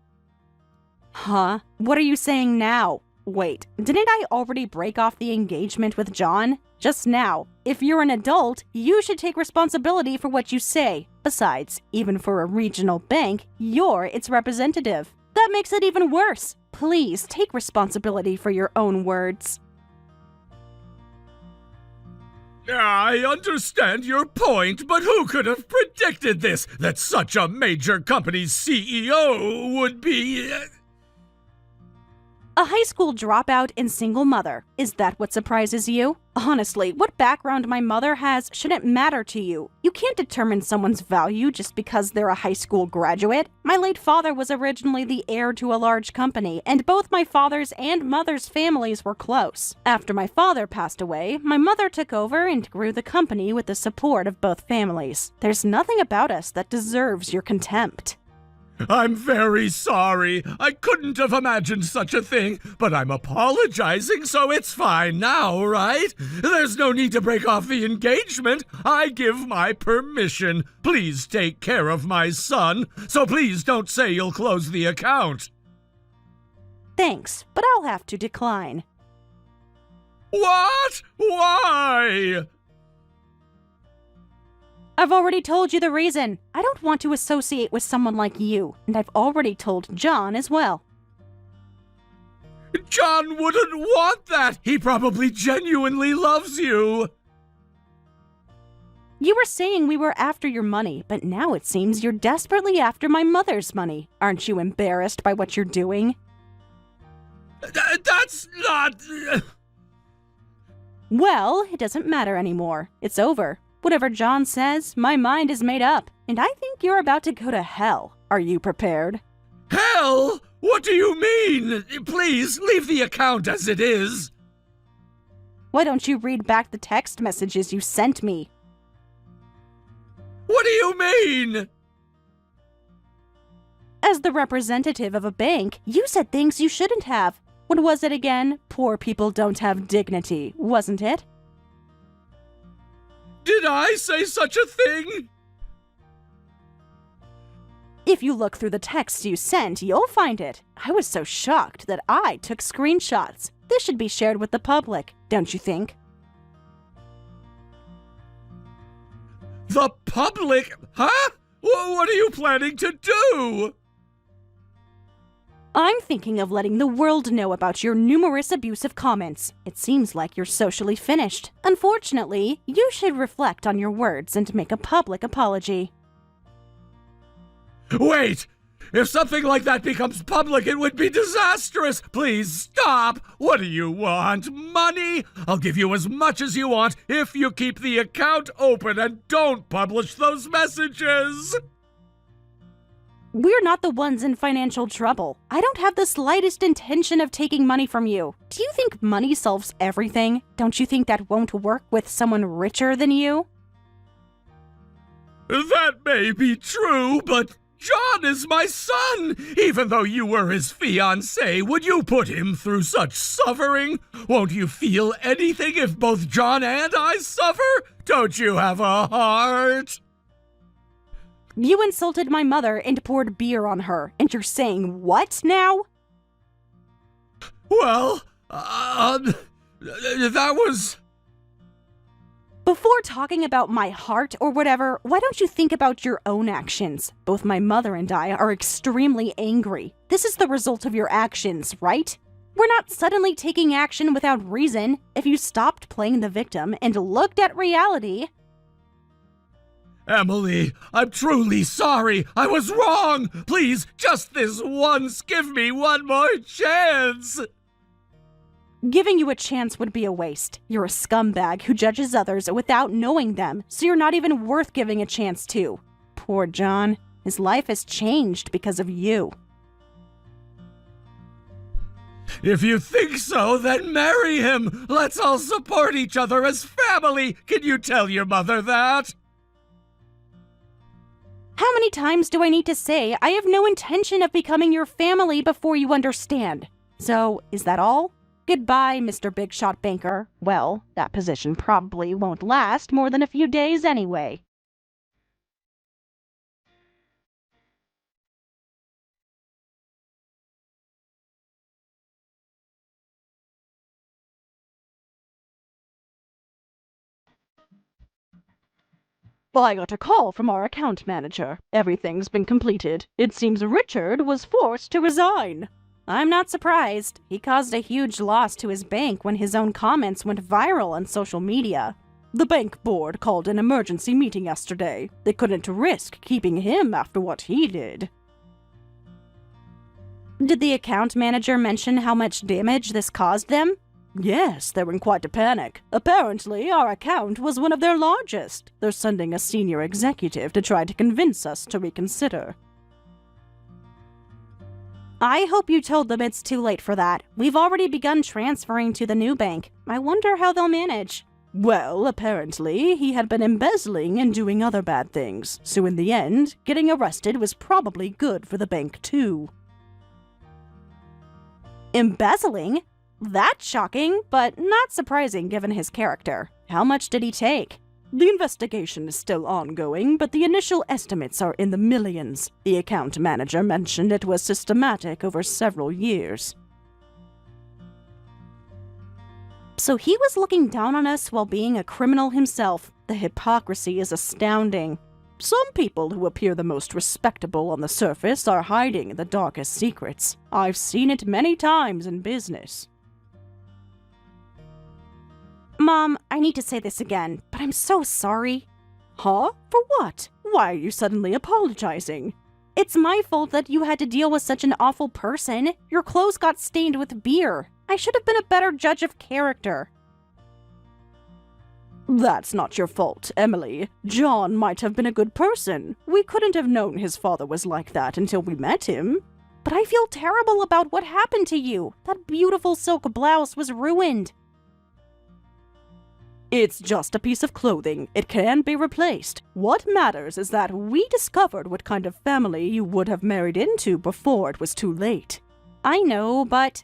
Huh? What are you saying now? Wait, didn't I already break off the engagement with John? Just now. If you're an adult, you should take responsibility for what you say. Besides, even for a regional bank, you're its representative. That makes it even worse. Please take responsibility for your own words. I understand your point, but who could have predicted this? That such a major company's CEO would be... A high school dropout and single mother. Is that what surprises you? Honestly, what background my mother has shouldn't matter to you. You can't determine someone's value just because they're a high school graduate. My late father was originally the heir to a large company, and both my father's and mother's families were close. After my father passed away, my mother took over and grew the company with the support of both families. There's nothing about us that deserves your contempt. I'm very sorry. I couldn't have imagined such a thing, but I'm apologizing, so it's fine now, right? There's no need to break off the engagement. I give my permission. Please take care of my son, so please don't say you'll close the account. Thanks, but I'll have to decline. What? Why? I've already told you the reason. I don't want to associate with someone like you, and I've already told John as well. John wouldn't want that! He probably genuinely loves you! You were saying we were after your money, but now it seems you're desperately after my mother's money. Aren't you embarrassed by what you're doing? That's not... Well, it doesn't matter anymore. It's over. Whatever John says, my mind is made up, and I think you're about to go to hell. Are you prepared? Hell? What do you mean? Please, leave the account as it is. Why don't you read back the text messages you sent me? What do you mean? As the representative of a bank, you said things you shouldn't have. What was it again? Poor people don't have dignity, wasn't it? Did I say such a thing? If you look through the texts you sent, you'll find it. I was so shocked that I took screenshots. This should be shared with the public, don't you think? The public? Huh? What are you planning to do? I'm thinking of letting the world know about your numerous abusive comments. It seems like you're socially finished. Unfortunately, you should reflect on your words and make a public apology. Wait! If something like that becomes public, it would be disastrous. Please stop. What do you want? Money? I'll give you as much as you want if you keep the account open and don't publish those messages. We're not the ones in financial trouble. I don't have the slightest intention of taking money from you. Do you think money solves everything? Don't you think that won't work with someone richer than you? That may be true, but John is my son. Even though you were his fiancé, would you put him through such suffering? Won't you feel anything if both John and I suffer? Don't you have a heart? You insulted my mother and poured beer on her, and you're saying what now? Well, that was... Before talking about my heart or whatever, why don't you think about your own actions? Both my mother and I are extremely angry. This is the result of your actions, right? We're not suddenly taking action without reason. If you stopped playing the victim and looked at reality... Emily, I'm truly sorry. I was wrong. Please, just this once, give me one more chance. Giving you a chance would be a waste. You're a scumbag who judges others without knowing them, so you're not even worth giving a chance to. Poor John. His life has changed because of you. If you think so, then marry him. Let's all support each other as family. Can you tell your mother that? How many times do I need to say I have no intention of becoming your family before you understand? So, is that all? Goodbye, Mr. Big Shot Banker. Well, that position probably won't last more than a few days anyway. I got a call from our account manager. Everything's been completed. It seems Richard was forced to resign. I'm not surprised. He caused a huge loss to his bank when his own comments went viral on social media. The bank board called an emergency meeting yesterday. They couldn't risk keeping him after what he did. Did the account manager mention how much damage this caused them? Yes, they're in quite a panic. Apparently, our account was one of their largest. They're sending a senior executive to try to convince us to reconsider. I hope you told them it's too late for that. We've already begun transferring to the new bank. I wonder how they'll manage. Well, apparently, he had been embezzling and doing other bad things. So in the end, getting arrested was probably good for the bank too. Embezzling? That's shocking, but not surprising given his character. How much did he take? The investigation is still ongoing, but the initial estimates are in the millions. The account manager mentioned it was systematic over several years. So he was looking down on us while being a criminal himself. The hypocrisy is astounding. Some people who appear the most respectable on the surface are hiding the darkest secrets. I've seen it many times in business. Mom, I need to say this again, but I'm so sorry. Huh? For what? Why are you suddenly apologizing? It's my fault that you had to deal with such an awful person. Your clothes got stained with beer. I should have been a better judge of character. That's not your fault, Emily. John might have been a good person. We couldn't have known his father was like that until we met him. But I feel terrible about what happened to you. That beautiful silk blouse was ruined. It's just a piece of clothing. It can be replaced. What matters is that we discovered what kind of family you would have married into before it was too late. I know, but...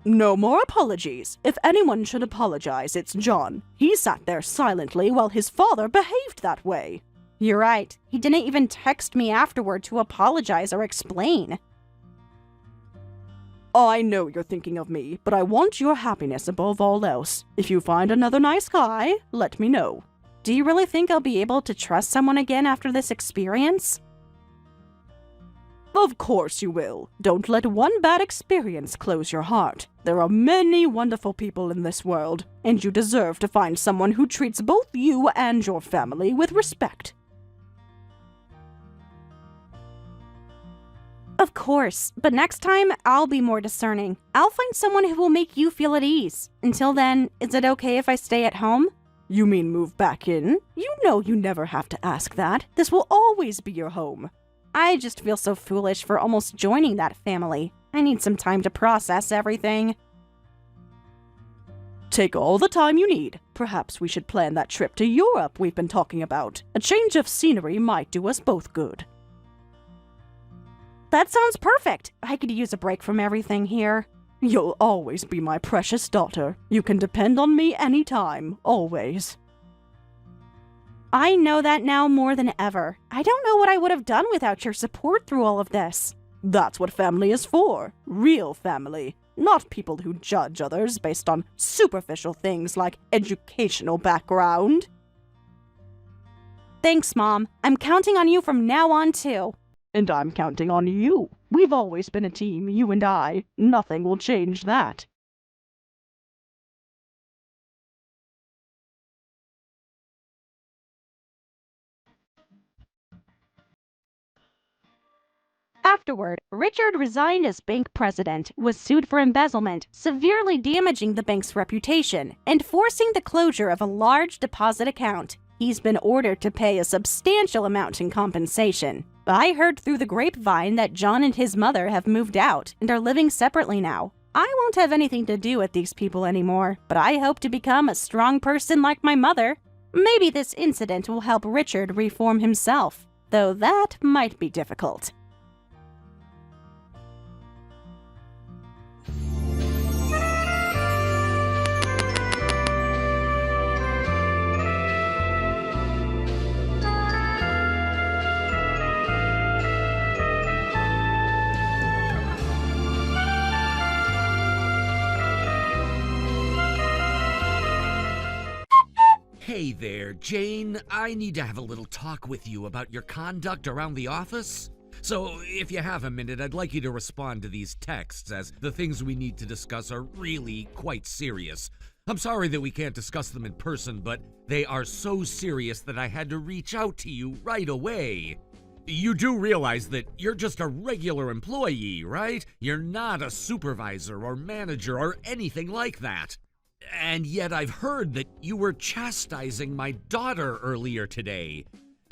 No more apologies. If anyone should apologize, it's John. He sat there silently while his father behaved that way. You're right. He didn't even text me afterward to apologize or explain. I know you're thinking of me, but I want your happiness above all else. If you find another nice guy, let me know. Do you really think I'll be able to trust someone again after this experience? Of course you will. Don't let one bad experience close your heart. There are many wonderful people in this world, and you deserve to find someone who treats both you and your family with respect. Of course, but next time, I'll be more discerning. I'll find someone who will make you feel at ease. Until then, is it okay if I stay at home? You mean move back in? You know you never have to ask that. This will always be your home. I just feel so foolish for almost joining that family. I need some time to process everything. Take all the time you need. Perhaps we should plan that trip to Europe we've been talking about. A change of scenery might do us both good. That sounds perfect. I could use a break from everything here. You'll always be my precious daughter. You can depend on me anytime, always. I know that now more than ever. I don't know what I would have done without your support through all of this. That's what family is for. Real family. Not people who judge others based on superficial things like educational background. Thanks, Mom. I'm counting on you from now on, too. And I'm counting on you. We've always been a team, you and I. Nothing will change that. Afterward, Richard resigned as bank president, was sued for embezzlement, severely damaging the bank's reputation, and forcing the closure of a large deposit account. He's been ordered to pay a substantial amount in compensation. I heard through the grapevine that John and his mother have moved out and are living separately now. I won't have anything to do with these people anymore, but I hope to become a strong person like my mother. Maybe this incident will help Richard reform himself, though that might be difficult. Hey there, Jane. I need to have a little talk with you about your conduct around the office. So, if you have a minute, I'd like you to respond to these texts, as the things we need to discuss are really quite serious. I'm sorry that we can't discuss them in person, but they are so serious that I had to reach out to you right away. You do realize that you're just a regular employee, right? You're not a supervisor or manager or anything like that. And yet I've heard that you were chastising my daughter earlier today.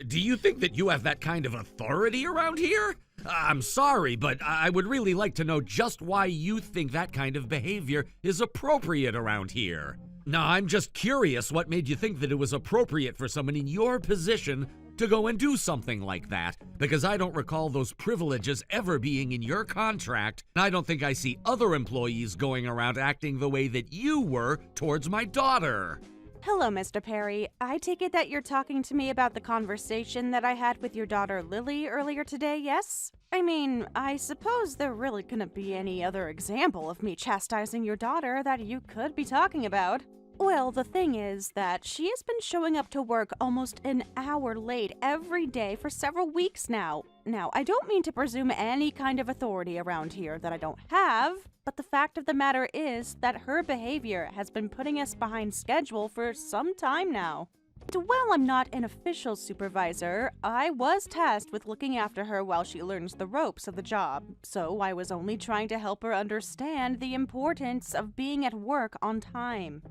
Do you think that you have that kind of authority around here? I'm sorry, but I would really like to know just why you think that kind of behavior is appropriate around here. Now, I'm just curious what made you think that it was appropriate for someone in your position to go and do something like that, because I don't recall those privileges ever being in your contract, and I don't think I see other employees going around acting the way that you were towards my daughter. Hello, Mr. Perry. I take it that you're talking to me about the conversation that I had with your daughter Lily earlier today, yes? I mean, I suppose there really couldn't be any other example of me chastising your daughter that you could be talking about. Well, the thing is that she has been showing up to work almost an hour late every day for several weeks now. Now, I don't mean to presume any kind of authority around here that I don't have, but the fact of the matter is that her behavior has been putting us behind schedule for some time now. And while I'm not an official supervisor, I was tasked with looking after her while she learns the ropes of the job, so I was only trying to help her understand the importance of being at work on time.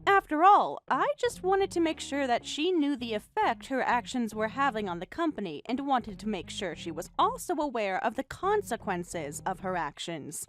After all, I just wanted to make sure that she knew the effect her actions were having on the company and wanted to make sure she was also aware of the consequences of her actions.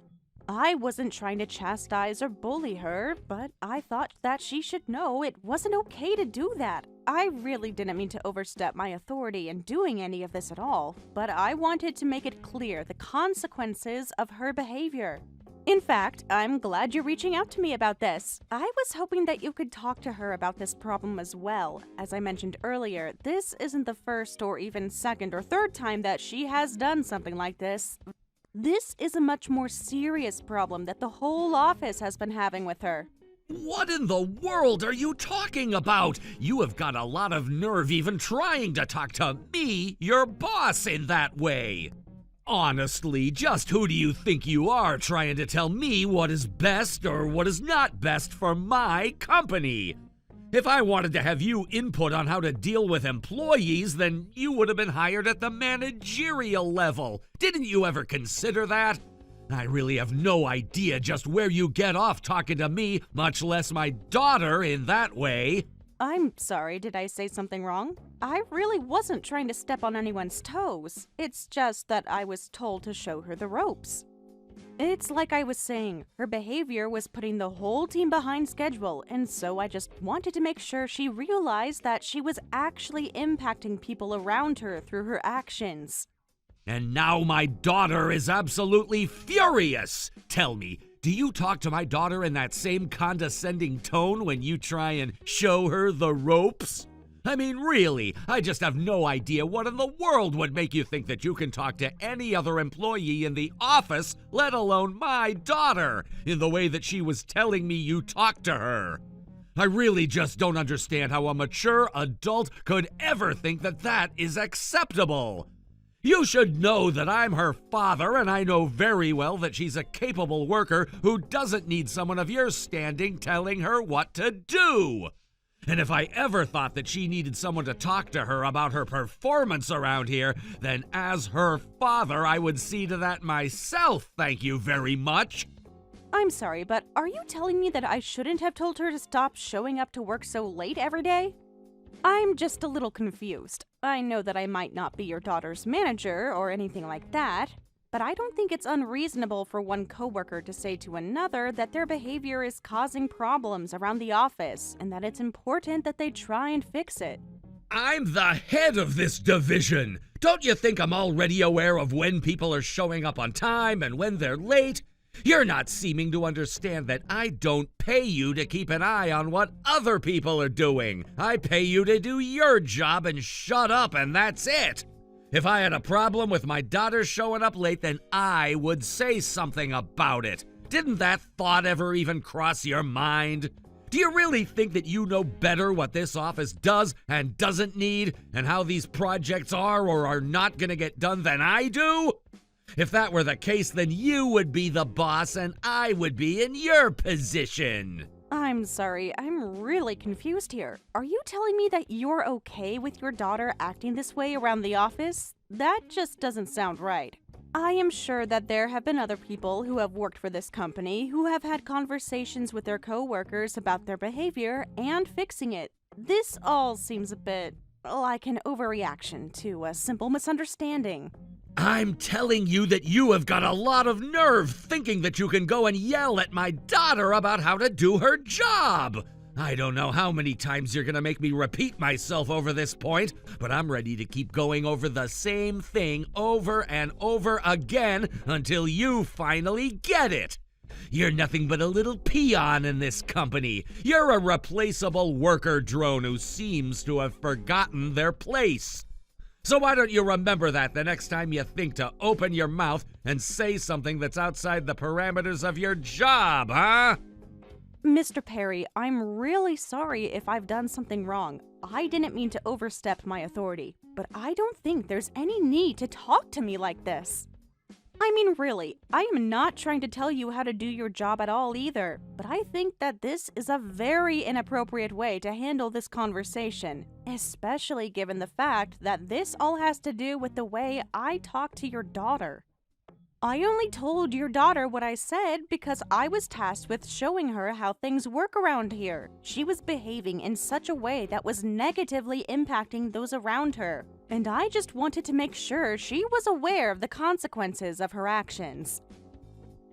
I wasn't trying to chastise or bully her, but I thought that she should know it wasn't okay to do that. I really didn't mean to overstep my authority in doing any of this at all, but I wanted to make it clear the consequences of her behavior. In fact, I'm glad you're reaching out to me about this. I was hoping that you could talk to her about this problem as well. As I mentioned earlier, this isn't the first or even second or third time that she has done something like this. This is a much more serious problem that the whole office has been having with her. What in the world are you talking about? You have got a lot of nerve even trying to talk to me, your boss, in that way. Honestly, just who do you think you are trying to tell me what is best or what is not best for my company? If I wanted to have you input on how to deal with employees, then you would have been hired at the managerial level. Didn't you ever consider that? I really have no idea just where you get off talking to me, much less my daughter, in that way. I'm sorry, did I say something wrong? I really wasn't trying to step on anyone's toes. It's just that I was told to show her the ropes. It's like I was saying, her behavior was putting the whole team behind schedule, and so I just wanted to make sure she realized that she was actually impacting people around her through her actions. And now my daughter is absolutely furious. Tell me, do you talk to my daughter in that same condescending tone when you try and show her the ropes? I mean, really, I just have no idea what in the world would make you think that you can talk to any other employee in the office, let alone my daughter, in the way that she was telling me you talked to her. I really just don't understand how a mature adult could ever think that that is acceptable. You should know that I'm her father, and I know very well that she's a capable worker who doesn't need someone of your standing telling her what to do. And if I ever thought that she needed someone to talk to her about her performance around here, then as her father, I would see to that myself, thank you very much. I'm sorry, but are you telling me that I shouldn't have told her to stop showing up to work so late every day? I'm just a little confused. I know that I might not be your daughter's manager or anything like that, but I don't think it's unreasonable for one coworker to say to another that their behavior is causing problems around the office and that it's important that they try and fix it. I'm the head of this division. Don't you think I'm already aware of when people are showing up on time and when they're late? You're not seeming to understand that I don't pay you to keep an eye on what other people are doing. I pay you to do your job and shut up, and that's it. If I had a problem with my daughter showing up late, then I would say something about it. Didn't that thought ever even cross your mind? Do you really think that you know better what this office does and doesn't need, and how these projects are or are not going to get done than I do? If that were the case, then you would be the boss and I would be in your position. I'm sorry, I'm really confused here. Are you telling me that you're okay with your daughter acting this way around the office? That just doesn't sound right. I am sure that there have been other people who have worked for this company who have had conversations with their coworkers about their behavior and fixing it. This all seems a bit like an overreaction to a simple misunderstanding. I'm telling you that you have got a lot of nerve thinking that you can go and yell at my daughter about how to do her job. I don't know how many times you're gonna make me repeat myself over this point, but I'm ready to keep going over the same thing over and over again until you finally get it. You're nothing but a little peon in this company. You're a replaceable worker drone who seems to have forgotten their place. So why don't you remember that the next time you think to open your mouth and say something that's outside the parameters of your job, huh? Mr. Perry, I'm really sorry if I've done something wrong. I didn't mean to overstep my authority, but I don't think there's any need to talk to me like this. I mean, really, I am not trying to tell you how to do your job at all either, but I think that this is a very inappropriate way to handle this conversation, especially given the fact that this all has to do with the way I talk to your daughter. I only told your daughter what I said because I was tasked with showing her how things work around here. She was behaving in such a way that was negatively impacting those around her, and I just wanted to make sure she was aware of the consequences of her actions.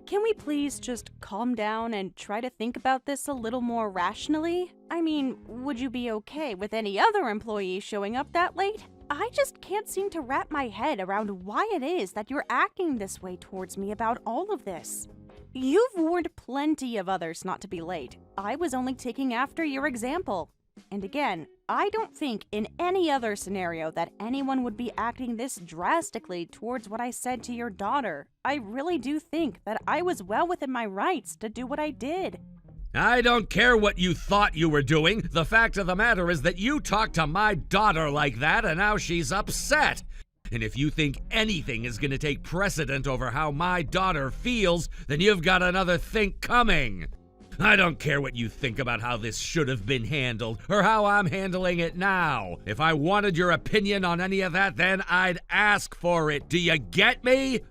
Can we please just calm down and try to think about this a little more rationally? I mean, would you be okay with any other employee showing up that late? I just can't seem to wrap my head around why it is that you're acting this way towards me about all of this. You've warned plenty of others not to be late. I was only taking after your example. And again, I don't think in any other scenario that anyone would be acting this drastically towards what I said to your daughter. I really do think that I was well within my rights to do what I did. I don't care what you thought you were doing. The fact of the matter is that you talked to my daughter like that and now she's upset. And if you think anything is going to take precedent over how my daughter feels, then you've got another think coming. I don't care what you think about how this should have been handled, or how I'm handling it now. If I wanted your opinion on any of that, then I'd ask for it. Do you get me?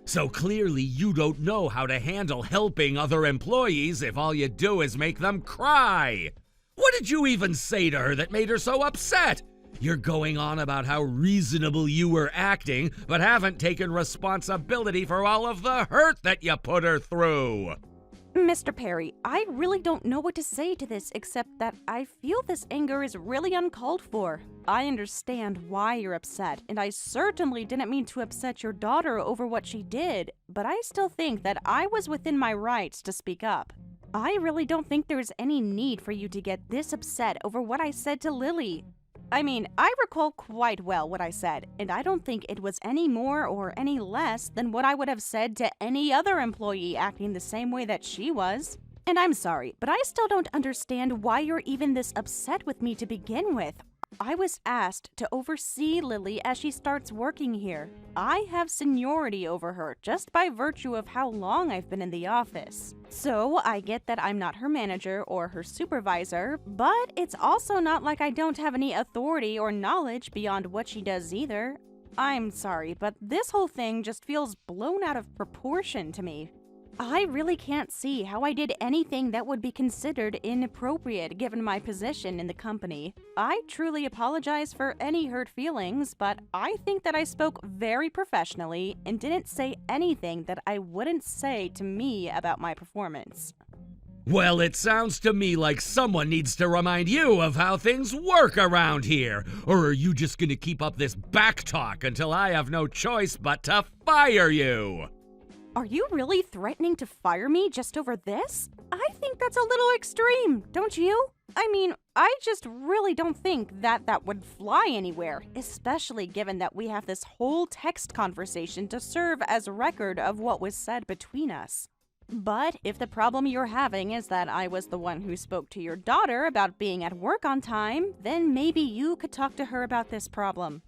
So clearly you don't know how to handle helping other employees if all you do is make them cry. What did you even say to her that made her so upset? You're going on about how reasonable you were acting, but haven't taken responsibility for all of the hurt that you put her through. Mr. Perry, I really don't know what to say to this except that I feel this anger is really uncalled for. I understand why you're upset, and I certainly didn't mean to upset your daughter over what she did, but I still think that I was within my rights to speak up. I really don't think there's any need for you to get this upset over what I said to Lily. I mean, I recall quite well what I said, and I don't think it was any more or any less than what I would have said to any other employee acting the same way that she was. And I'm sorry, but I still don't understand why you're even this upset with me to begin with. I was asked to oversee Lily as she starts working here. I have seniority over her just by virtue of how long I've been in the office. So I get that I'm not her manager or her supervisor, but it's also not like I don't have any authority or knowledge beyond what she does either. I'm sorry, but this whole thing just feels blown out of proportion to me. I really can't see how I did anything that would be considered inappropriate given my position in the company. I truly apologize for any hurt feelings, but I think that I spoke very professionally and didn't say anything that I wouldn't say to me about my performance. Well, it sounds to me like someone needs to remind you of how things work around here. Or are you just gonna keep up this back talk until I have no choice but to fire you? Are you really threatening to fire me just over this? I think that's a little extreme, don't you? I mean, I just really don't think that would fly anywhere, especially given that we have this whole text conversation to serve as a record of what was said between us. But if the problem you're having is that I was the one who spoke to your daughter about being at work on time, then maybe you could talk to her about this problem.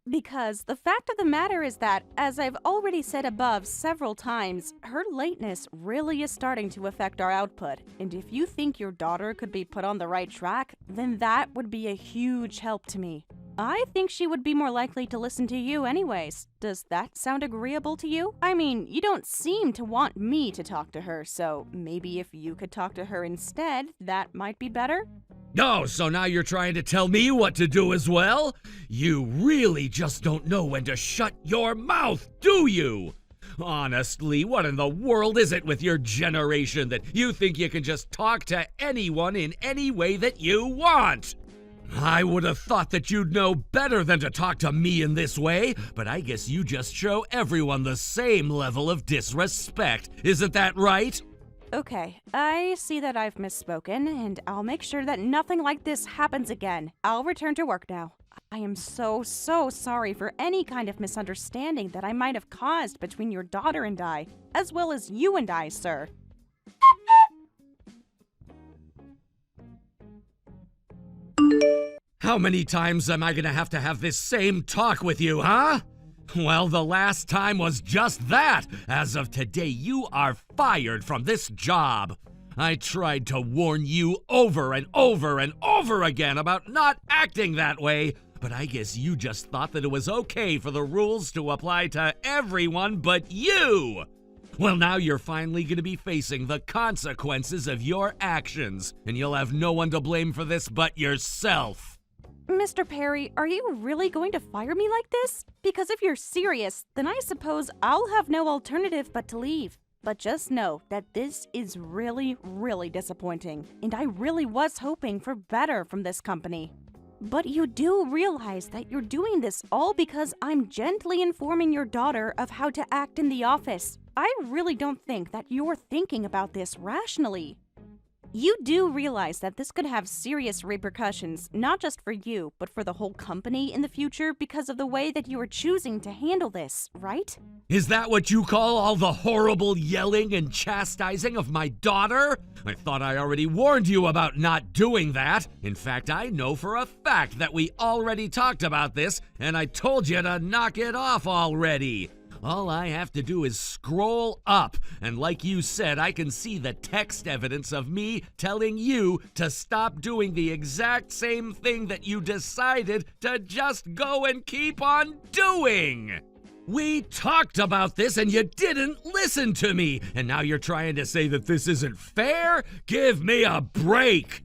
Because the fact of the matter is that, as I've already said above several times, her lateness really is starting to affect our output, and if you think your daughter could be put on the right track, then that would be a huge help to me. I think she would be more likely to listen to you anyways. Does that sound agreeable to you? I mean, you don't seem to want me to talk to her, so maybe if you could talk to her instead, that might be better? Oh, so now you're trying to tell me what to do as well? You really just don't know when to shut your mouth, do you? Honestly, what in the world is it with your generation that you think you can just talk to anyone in any way that you want? I would have thought that you'd know better than to talk to me in this way, but I guess you just show everyone the same level of disrespect. Isn't that right? Okay, I see that I've misspoken, and I'll make sure that nothing like this happens again. I'll return to work now. I am so sorry for any kind of misunderstanding that I might have caused between your daughter and I, as well as you and I, sir. How many times am I gonna have to have this same talk with you, huh? Well, the last time was just that. As of today, you are fired from this job. I tried to warn you over and over and over again about not acting that way, but I guess you just thought that it was okay for the rules to apply to everyone but you. Well, now you're finally going to be facing the consequences of your actions, and you'll have no one to blame for this but yourself. Mr. Perry, are you really going to fire me like this? Because if you're serious, then I suppose I'll have no alternative but to leave. But just know that this is really disappointing, and I really was hoping for better from this company. But you do realize that you're doing this all because I'm gently informing your daughter of how to act in the office. I really don't think that you're thinking about this rationally. You do realize that this could have serious repercussions, not just for you, but for the whole company in the future because of the way that you are choosing to handle this, right? Is that what you call all the horrible yelling and chastising of my daughter? I thought I already warned you about not doing that. In fact, I know for a fact that we already talked about this, and I told you to knock it off already. all I have to do is scroll up, and like you said, I can see the text evidence of me telling you to stop doing the exact same thing that you decided to just go and keep on doing. We talked about this and you didn't listen to me, and now you're trying to say that this isn't fair? Give me a break!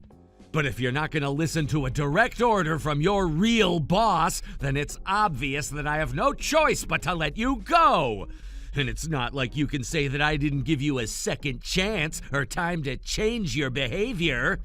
But if you're not going to listen to a direct order from your real boss, then it's obvious that I have no choice but to let you go. And it's not like you can say that I didn't give you a second chance or time to change your behavior.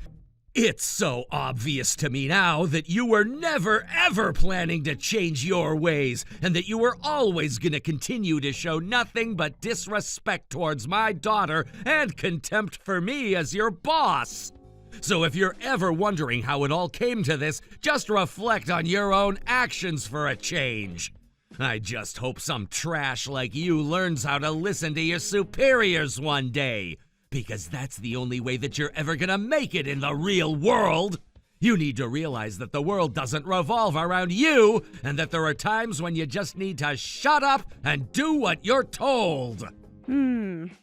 It's so obvious to me now that you were never ever planning to change your ways, and that you were always going to continue to show nothing but disrespect towards my daughter and contempt for me as your boss. So if you're ever wondering how it all came to this, just reflect on your own actions for a change. I just hope some trash like you learns how to listen to your superiors one day, because that's the only way that you're ever gonna make it in the real world. You need to realize that the world doesn't revolve around you, and that there are times when you just need to shut up and do what you're told.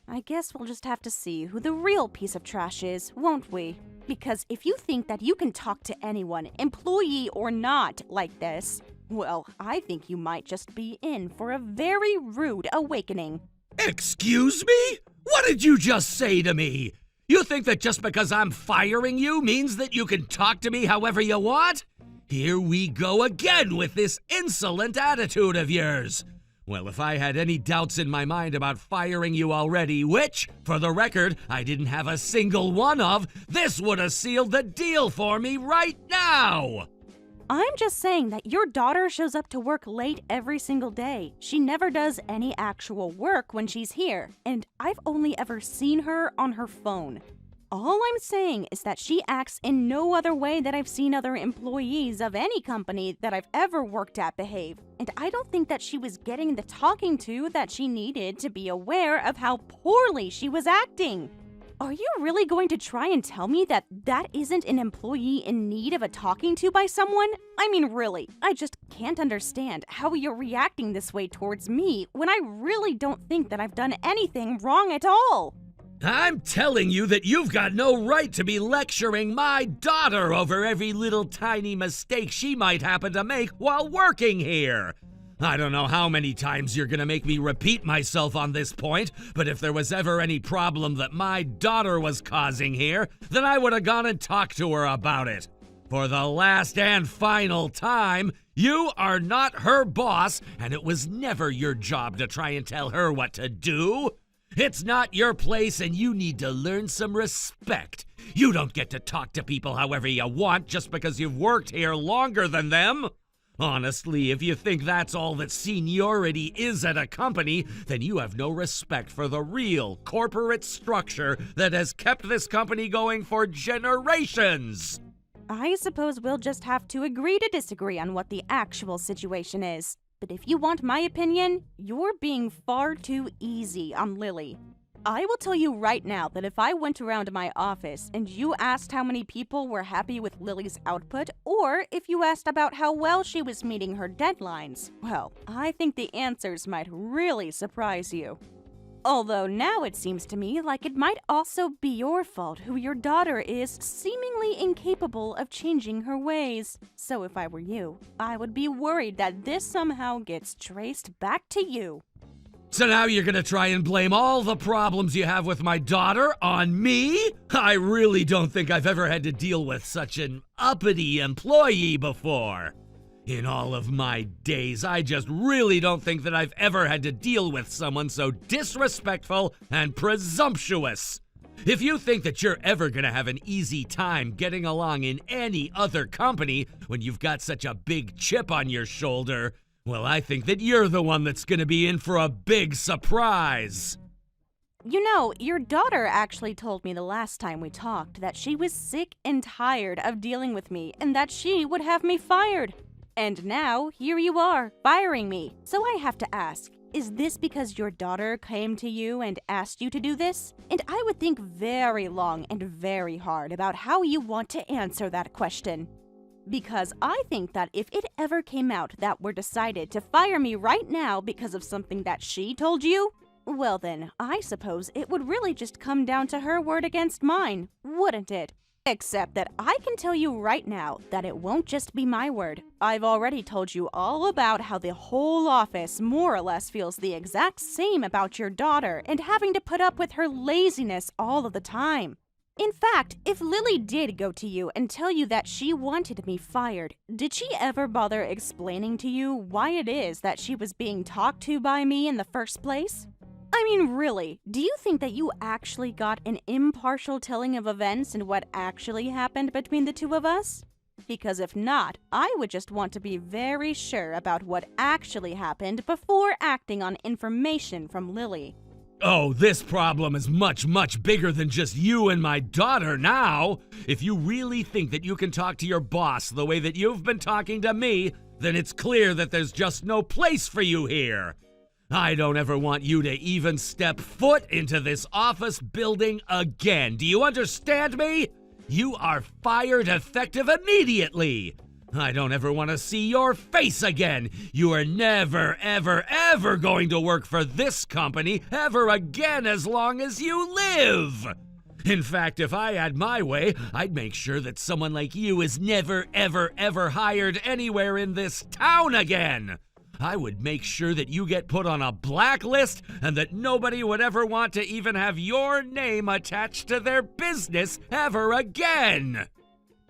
I guess we'll just have to see who the real piece of trash is, won't we? Because if you think that you can talk to anyone, employee or not, like this, well, I think you might just be in for a very rude awakening. Excuse me? What did you just say to me? You think that just because I'm firing you means that you can talk to me however you want? Here we go again with this insolent attitude of yours. Well, if I had any doubts in my mind about firing you already, which, for the record, I didn't have a single one of, this would have sealed the deal for me right now! I'm just saying that your daughter shows up to work late every single day. She never does any actual work when she's here, and I've only ever seen her on her phone. All I'm saying is that she acts in no other way that I've seen other employees of any company that I've ever worked at behave. And I don't think that she was getting the talking to that she needed to be aware of how poorly she was acting. Are you really going to try and tell me that that isn't an employee in need of a talking to by someone? I mean, really, I just can't understand how you're reacting this way towards me when I really don't think that I've done anything wrong at all. I'm telling you that you've got no right to be lecturing my daughter over every little tiny mistake she might happen to make while working here. I don't know how many times you're gonna make me repeat myself on this point, but if there was ever any problem that my daughter was causing here, then I would have gone and talked to her about it. For the last and final time, you are not her boss, and it was never your job to try and tell her what to do. It's not your place, and you need to learn some respect. You don't get to talk to people however you want just because you've worked here longer than them. Honestly, if you think that's all that seniority is at a company, then you have no respect for the real corporate structure that has kept this company going for generations. I suppose we'll just have to agree to disagree on what the actual situation is. But if you want my opinion, you're being far too easy on Lily. I will tell you right now that if I went around my office and you asked how many people were happy with Lily's output, or if you asked about how well she was meeting her deadlines, well, I think the answers might really surprise you. Although now it seems to me like it might also be your fault who your daughter is seemingly incapable of changing her ways. So if I were you, I would be worried that this somehow gets traced back to you. So now you're gonna try and blame all the problems you have with my daughter on me? I really don't think I've ever had to deal with such an uppity employee before. In all of my days, I just really don't think that I've ever had to deal with someone so disrespectful and presumptuous. If you think that you're ever gonna have an easy time getting along in any other company when you've got such a big chip on your shoulder, well, I think that you're the one that's gonna be in for a big surprise. You know, your daughter actually told me the last time we talked that she was sick and tired of dealing with me and that she would have me fired. And now, here you are, firing me. So I have to ask, is this because your daughter came to you and asked you to do this? And I would think very long and very hard about how you want to answer that question. Because I think that if it ever came out that we're decided to fire me right now because of something that she told you, well then, I suppose it would really just come down to her word against mine, wouldn't it? Except that I can tell you right now that it won't just be my word. I've already told you all about how the whole office more or less feels the exact same about your daughter and having to put up with her laziness all of the time. In fact, if Lily did go to you and tell you that she wanted me fired, did she ever bother explaining to you why it is that she was being talked to by me in the first place? I mean, really, do you think that you actually got an impartial telling of events and what actually happened between the two of us? Because if not, I would just want to be very sure about what actually happened before acting on information from Lily. Oh, this problem is much, much bigger than just you and my daughter now. If you really think that you can talk to your boss the way that you've been talking to me, then it's clear that there's just no place for you here. I don't ever want you to even step foot into this office building again. Do you understand me? You are fired effective immediately. I don't ever want to see your face again. You are never, ever, ever going to work for this company ever again as long as you live. In fact, if I had my way, I'd make sure that someone like you is never, ever, ever hired anywhere in this town again. I would make sure that you get put on a blacklist and that nobody would ever want to even have your name attached to their business ever again.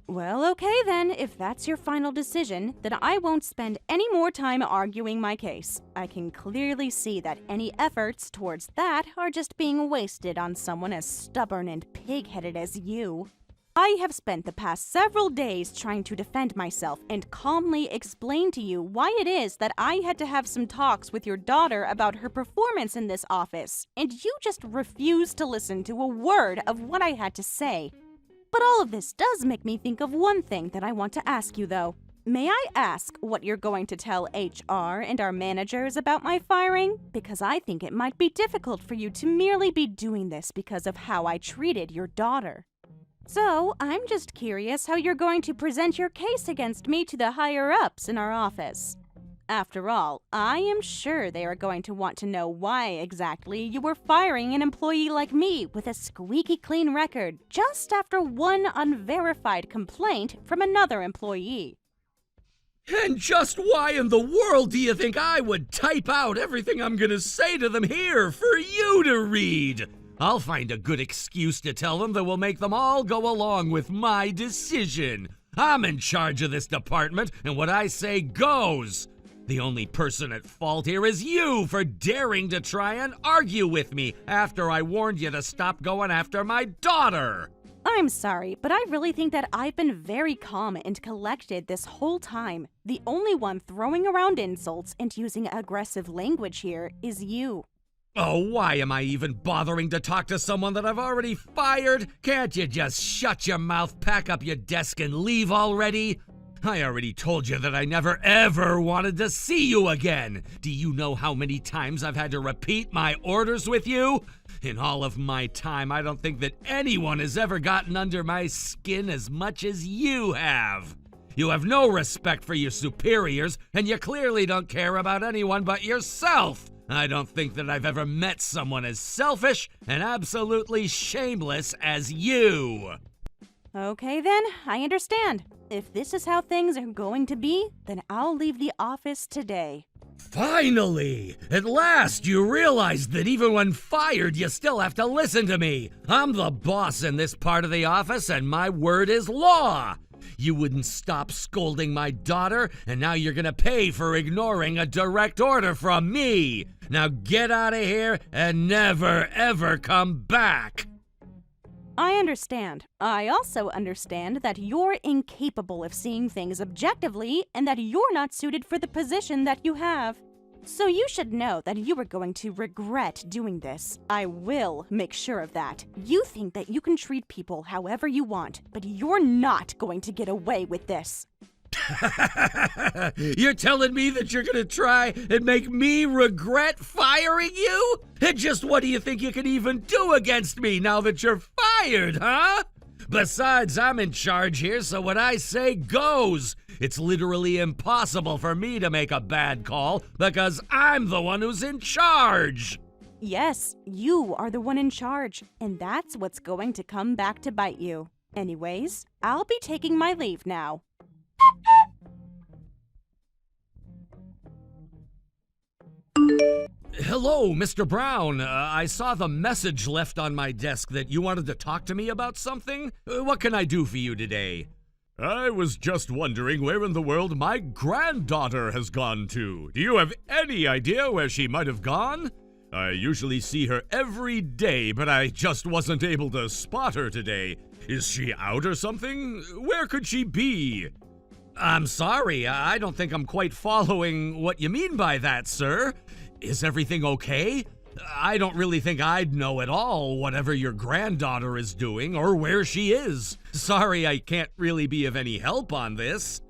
Well, okay then, if that's your final decision, then I won't spend any more time arguing my case. I can clearly see that any efforts towards that are just being wasted on someone as stubborn and pig-headed as you. I have spent the past several days trying to defend myself and calmly explain to you why it is that I had to have some talks with your daughter about her performance in this office, and you just refused to listen to a word of what I had to say. But all of this does make me think of one thing that I want to ask you, though. May I ask what you're going to tell HR and our managers about my firing? Because I think it might be difficult for you to merely be doing this because of how I treated your daughter. So, I'm just curious how you're going to present your case against me to the higher-ups in our office. After all, I am sure they are going to want to know why exactly you were firing an employee like me with a squeaky clean record just after one unverified complaint from another employee. And just why in the world do you think I would type out everything I'm gonna say to them here for you to read? I'll find a good excuse to tell them that will make them all go along with my decision. I'm in charge of this department, and what I say goes. The only person at fault here is you for daring to try and argue with me after I warned you to stop going after my daughter. I'm sorry, but I really think that I've been very calm and collected this whole time. The only one throwing around insults and using aggressive language here is you. Oh, why am I even bothering to talk to someone that I've already fired? Can't you just shut your mouth, pack up your desk, and leave already? I already told you that I never ever wanted to see you again. Do you know how many times I've had to repeat my orders with you? In all of my time, I don't think that anyone has ever gotten under my skin as much as you have. You have no respect for your superiors, and you clearly don't care about anyone but yourself. I don't think that I've ever met someone as selfish and absolutely shameless as you. Okay then, I understand. If this is how things are going to be, then I'll leave the office today. Finally! At last you realized that even when fired, you still have to listen to me. I'm the boss in this part of the office, and my word is law. You wouldn't stop scolding my daughter, and now you're gonna pay for ignoring a direct order from me. Now get out of here and never ever come back. I understand. I also understand that you're incapable of seeing things objectively and that you're not suited for the position that you have. So you should know that you are going to regret doing this. I will make sure of that. You think that you can treat people however you want, but you're not going to get away with this. You're telling me that you're gonna try and make me regret firing you? And just what do you think you can even do against me now that you're fired, huh? Besides, I'm in charge here, so what I say goes. It's literally impossible for me to make a bad call because I'm the one who's in charge. Yes, you are the one in charge, and that's what's going to come back to bite you. Anyways, I'll be taking my leave now. Hello, Mr. Brown. I saw the message left on my desk that you wanted to talk to me about something. What can I do for you today? I was just wondering where in the world my granddaughter has gone to. Do you have any idea where she might have gone? I usually see her every day, but I just wasn't able to spot her today. Is she out or something? Where could she be? I'm sorry, I don't think I'm quite following what you mean by that, sir. Is everything okay? I don't really think I'd know at all whatever your granddaughter is doing or where she is. Sorry, I can't really be of any help on this.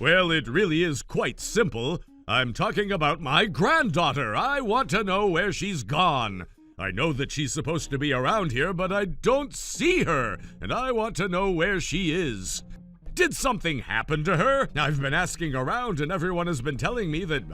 Well, it really is quite simple. I'm talking about my granddaughter. I want to know where she's gone. I know that she's supposed to be around here, but I don't see her, and I want to know where she is. Did something happen to her? I've been asking around, and everyone has been telling me that